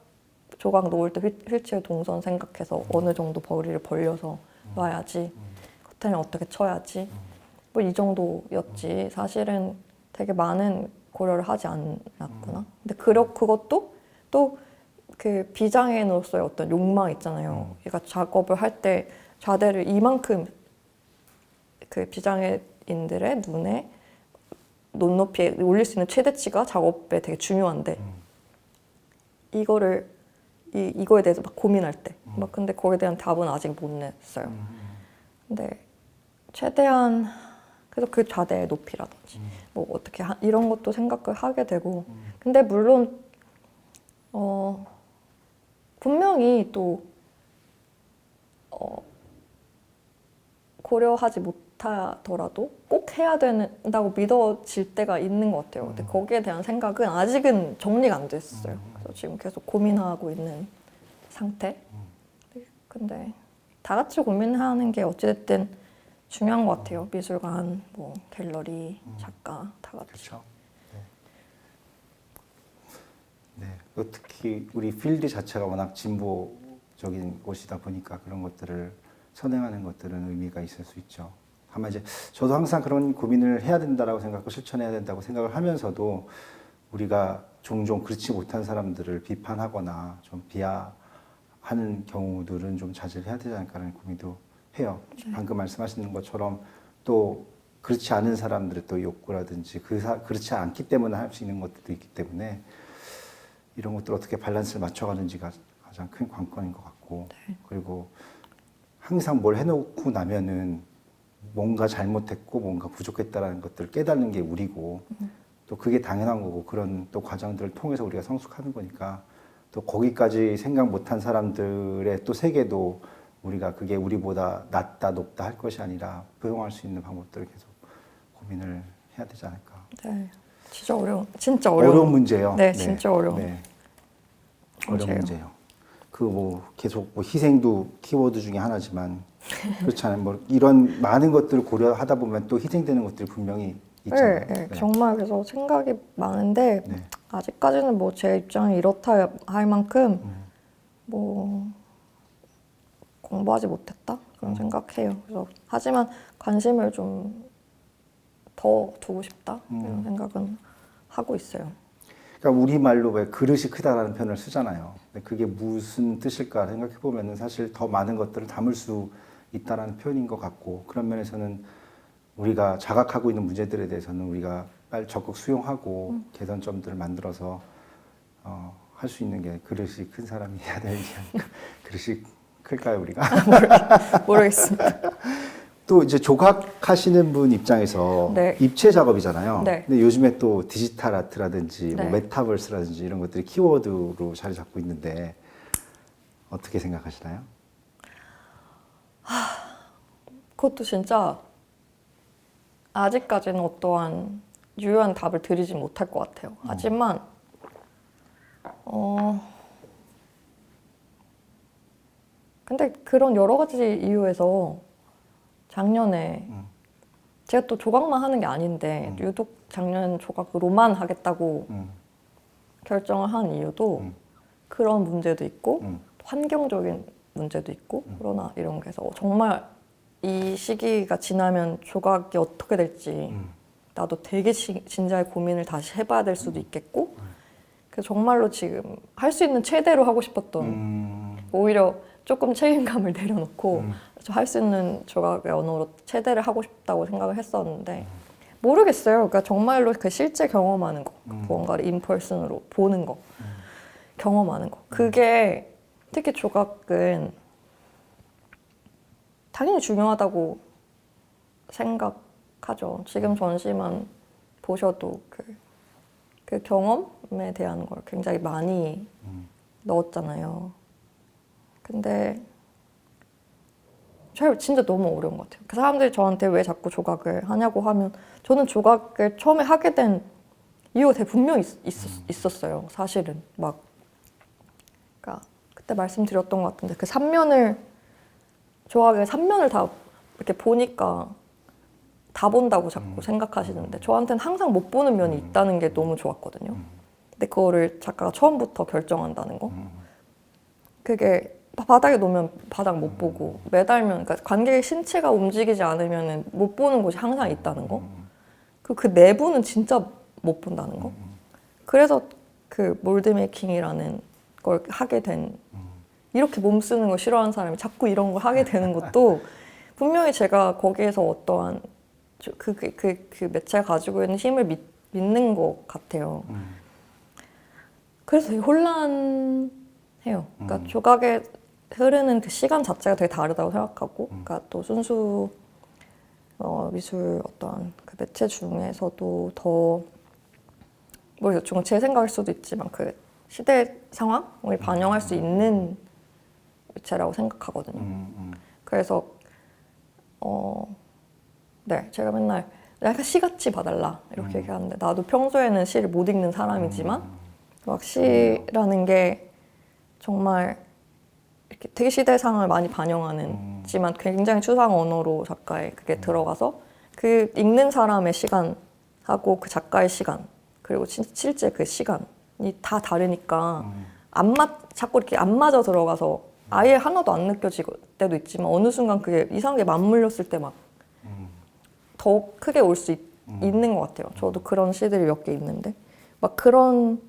조각 놓을 때 휠체어 동선 생각해서 어느 정도 거리를 벌려서 놔야지 커튼을 어떻게 쳐야지 뭐 이 정도였지 사실은 되게 많은 고려를 하지 않았구나. 근데 그것도 또 그 비장애인으로서의 어떤 욕망 있잖아요. 그러니까 작업을 할 때 좌대를 이만큼 그 비장애인들의 눈에 눈높이에 올릴 수 있는 최대치가 작업에 되게 중요한데 이거에 대해서 막 고민할 때 막 근데 거기에 대한 답은 아직 못 냈어요. 근데 최대한 그래서 그 좌대의 높이라든지 뭐 어떻게 이런 것도 생각을 하게 되고 근데 물론 분명히 또 고려하지 못하더라도 꼭 해야 된다고 믿어질 때가 있는 것 같아요. 근데 거기에 대한 생각은 아직은 정리가 안 됐어요. 그래서 지금 계속 고민하고 있는 상태. 근데 다 같이 고민하는 게 어찌됐든 중요한 것 같아요. 미술관, 뭐 갤러리, 작가 다 같이. 그렇죠. 네. 네. 특히 우리 필드 자체가 워낙 진보적인 곳이다 보니까 그런 것들을 선행하는 것들은 의미가 있을 수 있죠. 다만 이제 저도 항상 그런 고민을 해야 된다라고 생각하고 실천해야 된다고 생각을 하면서도 우리가 종종 그렇지 못한 사람들을 비판하거나 좀 비하하는 경우들은 좀 자제를 해야 되지 않을까라는 고민도 해요. 방금 말씀하시는 것처럼 또 그렇지 않은 사람들의 또 욕구라든지 그렇지 않기 때문에 할 수 있는 것들도 있기 때문에 이런 것들 어떻게 밸런스를 맞춰가는지가 가장 큰 관건인 것 같고 그리고 항상 뭘 해놓고 나면은 뭔가 잘못했고 뭔가 부족했다라는 것들을 깨닫는 게 우리고 또 그게 당연한 거고 그런 또 과정들을 통해서 우리가 성숙하는 거니까 또 거기까지 생각 못한 사람들의 또 세계도 우리가 그게 우리보다 낫다 높다 할 것이 아니라 포용할 수 있는 방법들을 계속 고민을 해야 되지 않을까. 네, 진짜 어려운 어려운 문제요. 네, 진짜 어려운. 네. 어려운 문제요. 그 뭐 계속 뭐 희생도 키워드 중에 하나지만 그렇잖아요. 뭐 이런 많은 것들을 고려하다 보면 또 희생되는 것들이 분명히 있잖아요. 네, 정말 그래서 생각이 많은데 네. 아직까지는 뭐 제 입장이 이렇다 할 만큼 뭐 공부하지 못했다 그런 생각해요. 그래서 하지만 관심을 좀 더 두고 싶다 이런 생각은 하고 있어요. 그러니까 우리말로 왜 그릇이 크다라는 표현을 쓰잖아요. 근데 그게 무슨 뜻일까 생각해 보면은 사실 더 많은 것들을 담을 수 있다라는 표현인 것 같고 그런 면에서는 우리가 자각하고 있는 문제들에 대해서는 우리가 빨리 적극 수용하고 개선점들을 만들어서 할 수 있는 게 그릇이 큰 사람이 해야 되지 않을까. 그릇이 클까요 우리가? 모르겠습니다. 또 이제 조각하시는 분 입장에서 네. 입체 작업이잖아요. 네. 근데 요즘에 또 디지털 아트라든지 뭐 네. 메타버스라든지 이런 것들이 키워드로 자리 잡고 있는데 어떻게 생각하시나요? 그것도 진짜 아직까지는 어떠한 유효한 답을 드리진 못할 것 같아요. 하지만 근데 그런 여러 가지 이유에서 작년에 제가 또 조각만 하는 게 아닌데 유독 작년 조각으로만 하겠다고 결정을 한 이유도 그런 문제도 있고 환경적인 문제도 있고 그러나 이런 게 해서 정말 이 시기가 지나면 조각이 어떻게 될지 나도 되게 진지하게 고민을 다시 해봐야 될 수도 있겠고 그래서 정말로 지금 할 수 있는 최대로 하고 싶었던 오히려 조금 책임감을 내려놓고 할 수 있는 조각의 언어로 최대를 하고 싶다고 생각을 했었는데 모르겠어요. 그러니까 정말로 그 실제 경험하는 거, 무언가를 인펄슨으로 보는 거, 경험하는 거. 그게 특히 조각은 당연히 중요하다고 생각하죠. 지금 전시만 보셔도 그 경험에 대한 걸 굉장히 많이 넣었잖아요. 근데 진짜 너무 어려운 것 같아요. 그 사람들이 저한테 왜 자꾸 조각을 하냐고 하면 저는 조각을 처음에 하게 된 이유가 되게 분명히 있었어요. 사실은 그러니까 그때 말씀드렸던 것 같은데 그 조각의 3면을 다 이렇게 보니까 다 본다고 자꾸 생각하시는데 저한테는 항상 못 보는 면이 있다는 게 너무 좋았거든요. 근데 그거를 작가가 처음부터 결정한다는 거. 그게 바닥에 놓으면 바닥 못 보고 매달면 그러니까 관객의 신체가 움직이지 않으면 못 보는 곳이 항상 있다는 거. 그 내부는 진짜 못 본다는 거. 그래서 그 몰드메이킹이라는 걸 하게 된 이렇게 몸 쓰는 거 싫어하는 사람이 자꾸 이런 걸 하게 되는 것도 분명히 제가 거기에서 어떠한 그 매체가 가지고 있는 힘을 믿는 것 같아요. 그래서 되게 혼란해요. 그러니까 조각에 흐르는 그 시간 자체가 되게 다르다고 생각하고, 그러니까 또 순수 미술 어떠한 그 매체 중에서도 더 모르겠죠. 제 생각일 수도 있지만 그 시대 상황을 반영할 수 있는 매체라고 생각하거든요. 그래서 네, 제가 맨날 약간 시같이 봐달라 이렇게 얘기하는데 나도 평소에는 시를 못 읽는 사람이지만 막 시라는 게 정말 이렇게 되게 시대 상황을 많이 반영하는지만 굉장히 추상 언어로 작가의 그게 들어가서 그 읽는 사람의 시간하고 그 작가의 시간 그리고 실제 그 시간이 다 다르니까 자꾸 이렇게 안 맞아 들어가서 아예 하나도 안 느껴질 때도 있지만 어느 순간 그게 이상하게 맞물렸을 때 막 더 크게 올 수 있는 것 같아요. 저도 그런 시들이 몇 개 있는데 막 그런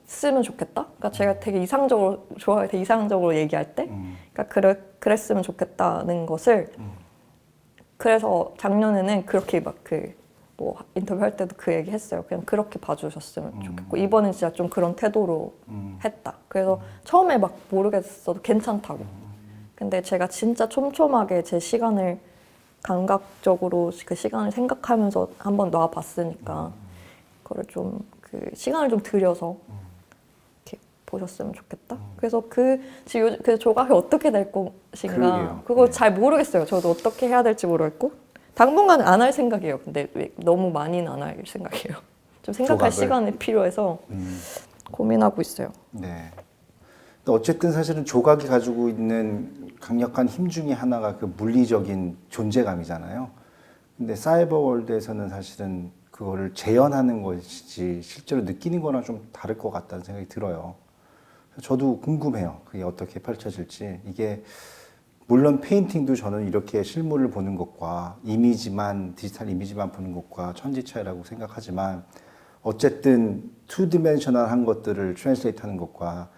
쓰면 좋겠다. 그러니까 제가 되게 이상적으로 좋아해, 되게 이상적으로 얘기할 때, 그러니까 그랬으면 좋겠다는 것을 그래서 작년에는 그렇게 막 뭐 인터뷰할 때도 그 얘기 했어요. 그냥 그렇게 봐주셨으면 좋겠고 이번엔 진짜 좀 그런 태도로 했다. 그래서 처음에 막 모르겠어도 괜찮다고. 근데 제가 진짜 촘촘하게 제 시간을 감각적으로 그 시간을 생각하면서 한번 놔봤으니까 그거를 좀 그 시간을 좀 들여서 이렇게 보셨으면 좋겠다. 그래서 지금 그 조각이 어떻게 될 것인가 그러게요. 그거 네. 잘 모르겠어요. 저도 어떻게 해야 될지 모르겠고 당분간은 안 할 생각이에요. 근데 너무 많이는 안 할 생각이에요. 좀 생각할 조각을? 시간이 필요해서 고민하고 있어요. 네. 또 어쨌든 사실은 조각이 가지고 있는 강력한 힘 중에 하나가 그 물리적인 존재감이잖아요. 근데 사이버 월드에서는 사실은 그거를 재현하는 것이지 실제로 느끼는 거랑 좀 다를 것 같다는 생각이 들어요. 저도 궁금해요. 그게 어떻게 펼쳐질지. 이게 물론 페인팅도 저는 이렇게 실물을 보는 것과 디지털 이미지만 보는 것과 천지 차이라고 생각하지만 어쨌든 투디멘셔널한 것들을 트랜스레이트하는 것과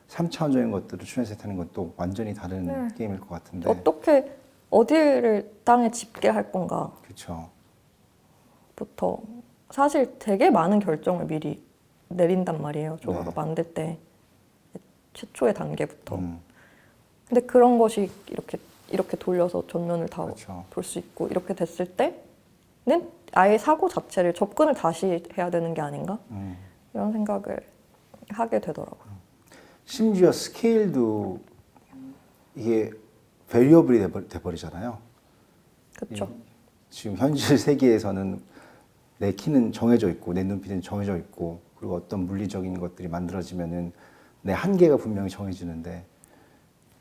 3차원적인 것들을 트랜스레이트하는 것도 완전히 다른 게임일 것 같은데. 어떻게 어디를 땅에 집계할 건가 그렇죠. 부터 사실 되게 많은 결정을 미리 내린단 말이에요. 조각을 네. 만들 때 최초의 단계부터. 근데 그런 것이 이렇게 돌려서 전면을 다 그렇죠. 볼 수 있고 이렇게 됐을 때는 아예 사고 자체를 접근을 다시 해야 되는 게 아닌가 이런 생각을 하게 되더라고요. 심지어 스케일도 이게 베리어블이 돼버리잖아요. 그렇죠. 지금 현실 세계에서는 내 키는 정해져 있고 내 눈빛은 정해져 있고 그리고 어떤 물리적인 것들이 만들어지면은 내 한계가 분명히 정해지는데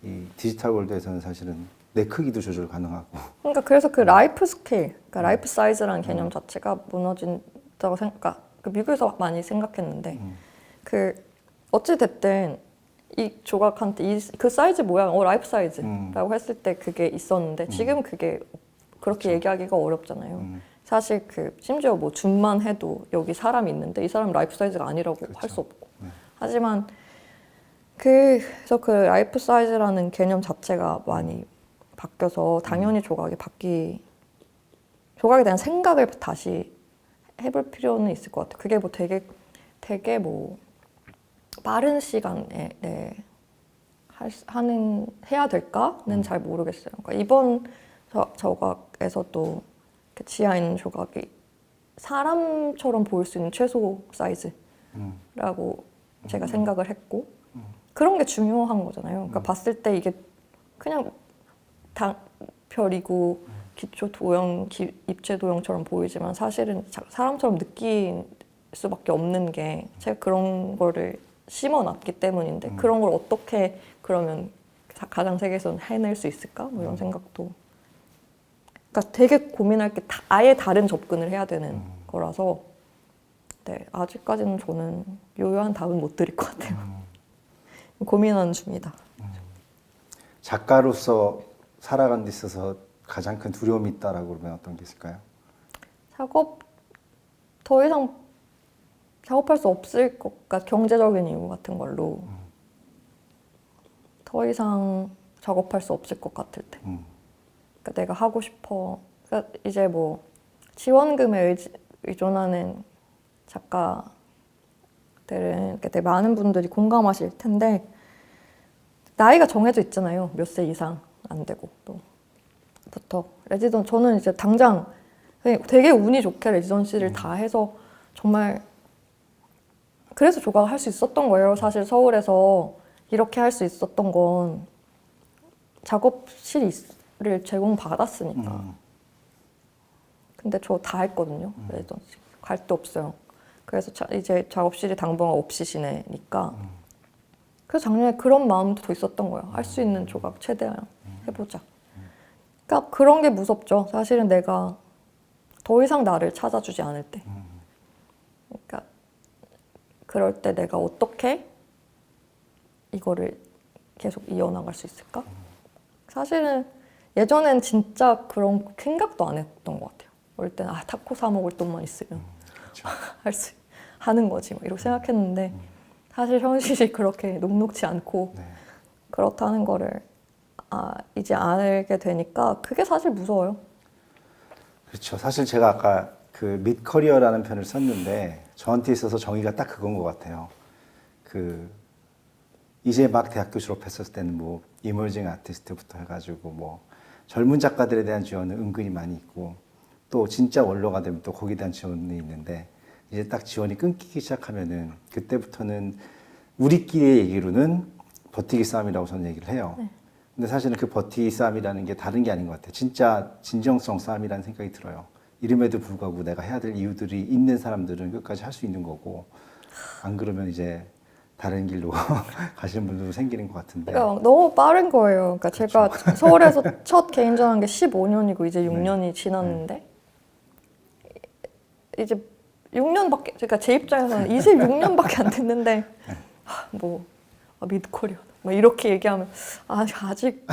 이 디지털 월드에서는 사실은 내 크기도 조절 가능하고. 그러니까 그래서 그 라이프 스케일, 그러니까 라이프 사이즈라는 개념 자체가 무너진다고 그러니까 그 미국에서 많이 생각했는데 그 어찌 됐든 이 조각한테 그 사이즈 모양, 라이프 사이즈라고 했을 때 그게 있었는데 지금 그게 그렇게 얘기하기가 어렵잖아요. 사실 심지어 뭐 줌만 해도 여기 사람이 있는데 이 사람 라이프 사이즈가 아니라고 할 수 없고. 하지만 그래서 그 라이프 사이즈라는 개념 자체가 많이 바뀌어서 당연히 조각에 대한 생각을 다시 해볼 필요는 있을 것 같아요. 그게 뭐 되게 뭐 빠른 시간에 해야 될까는 잘 모르겠어요. 그러니까 이번 조각에서도 그 지하에 있는 조각이 사람처럼 보일 수 있는 최소 사이즈라고 제가 생각을 했고 그런 게 중요한 거잖아요. 그러니까 봤을 때 이게 그냥 별이고 기초 도형, 입체 도형처럼 보이지만 사실은 사람처럼 느낄 수밖에 없는 게 제가 그런 거를 심어놨기 때문인데 그런 걸 어떻게 그러면 가상 세계에서는 해낼 수 있을까? 뭐 이런 생각도. 그러니까 되게 고민할 게 아예 다른 접근을 해야 되는 거라서 네, 아직까지는 저는 요요한 답은 못 드릴 것 같아요. 고민하는 중이다. 작가로서 살아가는 데 있어서 가장 큰 두려움이 있다라고 그러면 어떤 게 있을까요? 더 이상 작업할 수 없을 것 같아. 경제적인 이유 같은 걸로 더 이상 작업할 수 없을 것 같을 때. 그러니까 내가 하고 싶어. 그러니까 이제 뭐 지원금에 의존하는 작가들은 그러니까 되게 많은 분들이 공감하실 텐데 나이가 정해져 있잖아요. 몇 세 이상 안 되고 또부터 저는 이제 당장 되게 운이 좋게 레지던시를 다 해서 정말 그래서 조각을 할 수 있었던 거예요. 사실 서울에서 이렇게 할 수 있었던 건 작업실을 제공받았으니까. 근데 저 다 했거든요. 레지던시. 갈 데 없어요. 그래서 이제 작업실이 당분간 없이 지내니까 그래서 작년에 그런 마음도 더 있었던 거예요. 할 수 있는 조각 최대한 해보자. 그러니까 그런 게 무섭죠. 사실은 내가 더 이상 나를 찾아주지 않을 때. 그러니까 그럴 때 내가 어떻게 이거를 계속 이어나갈 수 있을까? 사실은 예전엔 진짜 그런 생각도 안 했던 것 같아요. 어릴 때는 타코 사 먹을 돈만 있으면 그렇죠. 하는 거지 뭐 이렇게 생각했는데 사실 현실이 그렇게 녹록지 않고 네. 그렇다는 거를 이제 알게 되니까 그게 사실 무서워요. 그렇죠. 사실 제가 아까 그 mid커리어라는 표현을 썼는데 저한테 있어서 정의가 딱 그건 것 같아요. 이제 막 대학교 졸업했을 때는 뭐 이머징 아티스트부터 해가지고 뭐 젊은 작가들에 대한 지원은 은근히 많이 있고 또 진짜 원로가 되면 또 거기에 대한 지원이 있는데 이제 딱 지원이 끊기기 시작하면은 그때부터는 우리끼리의 얘기로는 버티기 싸움이라고 저는 얘기를 해요. 네. 근데 사실은 그 버티기 싸움이라는 게 다른 게 아닌 것 같아요. 진짜 진정성 싸움이라는 생각이 들어요. 이름에도 불구하고 내가 해야 될 이유들이 있는 사람들은 끝까지 할 수 있는 거고 안 그러면 이제 다른 길로 가시는 분들도 생기는 것 같은데. 그러니까 너무 빠른 거예요. 그러니까 제가 서울에서 첫 개인전 한 게 15년이고 이제 6년이 지났는데 이제 6년밖에 그러니까 제 입장에서는 26년밖에 안 됐는데 미드코리아 뭐 이렇게 얘기하면 아직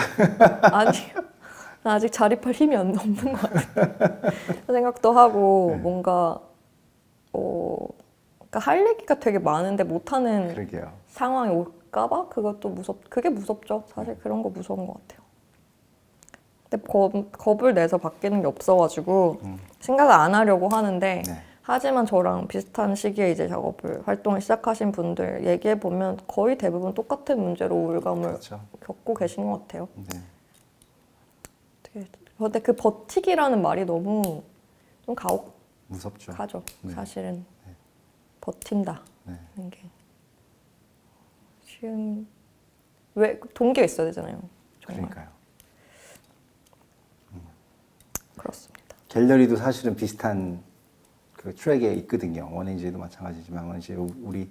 나 아직 자립할 힘이 없는 것 같은 생각도 하고 뭔가 그러니까 할 얘기가 되게 많은데 못하는 그러게요. 상황이 올까봐 그게 무섭죠. 사실 그런 거 무서운 것 같아요. 근데 겁을 내서 바뀌는 게 없어가지고 생각을 안 하려고 하는데 네. 하지만 저랑 비슷한 시기에 이제 활동을 시작하신 분들 얘기해 보면 거의 대부분 똑같은 문제로 우울감을 그렇죠. 겪고 계신 것 같아요. 네. 근데 그 버티기라는 말이 너무 좀 무섭죠. 가죠. 네. 사실은 버틴다는 네. 게 쉬운 왜 동기가 있어야 되잖아요. 정말. 그러니까요. 그렇습니다. 갤러리도 사실은 비슷한 그 트랙에 있거든요. 원인지도 마찬가지지만 원인지 우리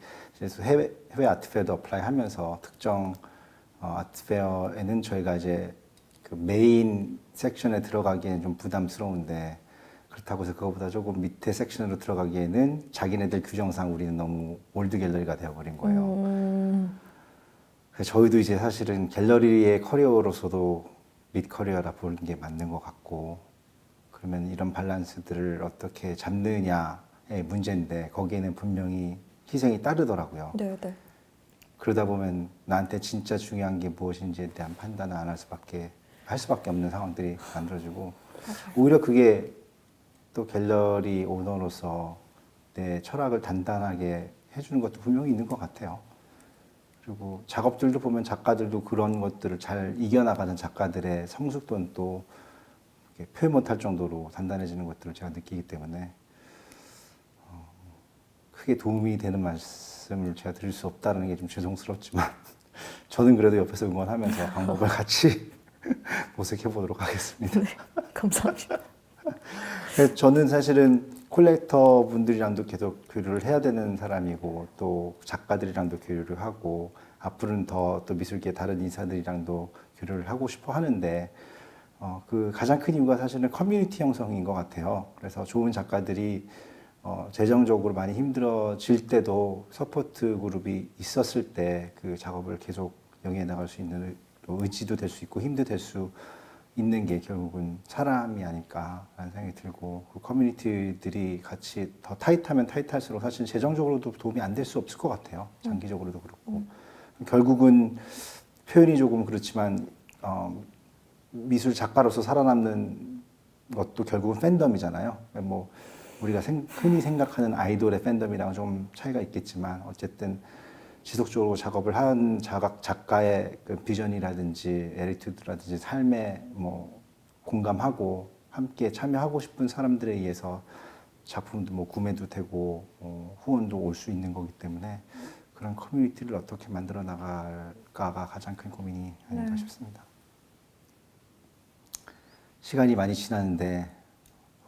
해외 아트페어도 어플라이 하면서 특정 아트페어에는 저희가 이제 그 메인 섹션에 들어가기에는 좀 부담스러운데 그렇다고 해서 그거보다 조금 밑에 섹션으로 들어가기에는 자기네들 규정상 우리는 너무 올드 갤러리가 되어버린 거예요. 그래서 저희도 이제 사실은 갤러리의 커리어로서도 밑 커리어라 보는 게 맞는 것 같고 그러면 이런 밸런스들을 어떻게 잡느냐의 문제인데 거기에는 분명히 희생이 따르더라고요. 네. 그러다 보면 나한테 진짜 중요한 게 무엇인지에 대한 판단을 안 할 수밖에 없는 상황들이 만들어지고 오히려 그게 또 갤러리 오너로서 내 철학을 단단하게 해주는 것도 분명히 있는 것 같아요. 그리고 작업들도 보면 작가들도 그런 것들을 잘 이겨나가는 작가들의 성숙도는 또 이렇게 표현 못할 정도로 단단해지는 것들을 제가 느끼기 때문에 크게 도움이 되는 말씀을 제가 드릴 수 없다는 게 좀 죄송스럽지만 저는 그래도 옆에서 응원하면서 방법을 같이 모색해 보도록 하겠습니다. 네, 감사합니다. 그래서 저는 사실은 콜렉터 분들이랑도 계속 교류를 해야 되는 사람이고 또 작가들이랑도 교류를 하고 앞으로는 더 또 미술계 다른 인사들이랑도 교류를 하고 싶어 하는데 그 가장 큰 이유가 사실은 커뮤니티 형성인 것 같아요. 그래서 좋은 작가들이 재정적으로 많이 힘들어질 때도 서포트 그룹이 있었을 때 그 작업을 계속 영위해 나갈 수 있는 의지도 될 수 있고 힘도 될 수 있는 게 결국은 사람이 아닐까라는 생각이 들고 그 커뮤니티들이 같이 더 타이트하면 타이트할수록 사실 재정적으로도 도움이 안 될 수 없을 것 같아요. 장기적으로도 그렇고 결국은 표현이 조금 그렇지만 미술 작가로서 살아남는 것도 결국은 팬덤이잖아요. 뭐 우리가 흔히 생각하는 아이돌의 팬덤이랑 좀 차이가 있겠지만 어쨌든 지속적으로 작업을 한 작가의 그 비전이라든지 에리튜드라든지 삶에 뭐 공감하고 함께 참여하고 싶은 사람들에 의해서 작품도 뭐 구매도 되고 후원도 올 수 있는 거기 때문에 그런 커뮤니티를 어떻게 만들어 나갈까가 가장 큰 고민이 아닌가 싶습니다. 시간이 많이 지났는데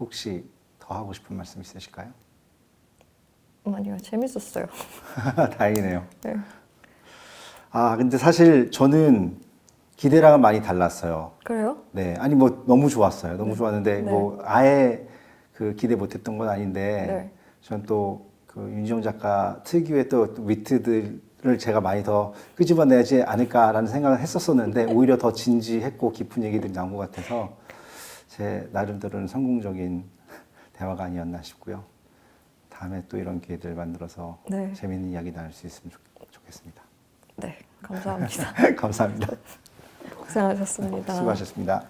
혹시 더 하고 싶은 말씀 있으실까요? 아니요, 재밌었어요. 다행이네요. 네. 근데 사실 저는 기대랑은 많이 달랐어요. 그래요? 네, 아니 뭐 너무 좋았어요. 너무 좋았는데 네. 뭐 아예 그 기대 못했던 건 아닌데 네. 전 또 그 윤지영 작가 특유의 또 위트들을 제가 많이 더 끄집어내지 않을까라는 생각을 했었었는데 오히려 더 진지했고 깊은 얘기들이 나온 것 같아서 제 나름대로는 성공적인 대화가 아니었나 싶고요. 다음에 또 이런 기회들 만들어서 네. 재미있는 이야기 나눌 수 있으면 좋겠습니다. 네, 감사합니다. 감사합니다. 고생하셨습니다. 수고하셨습니다.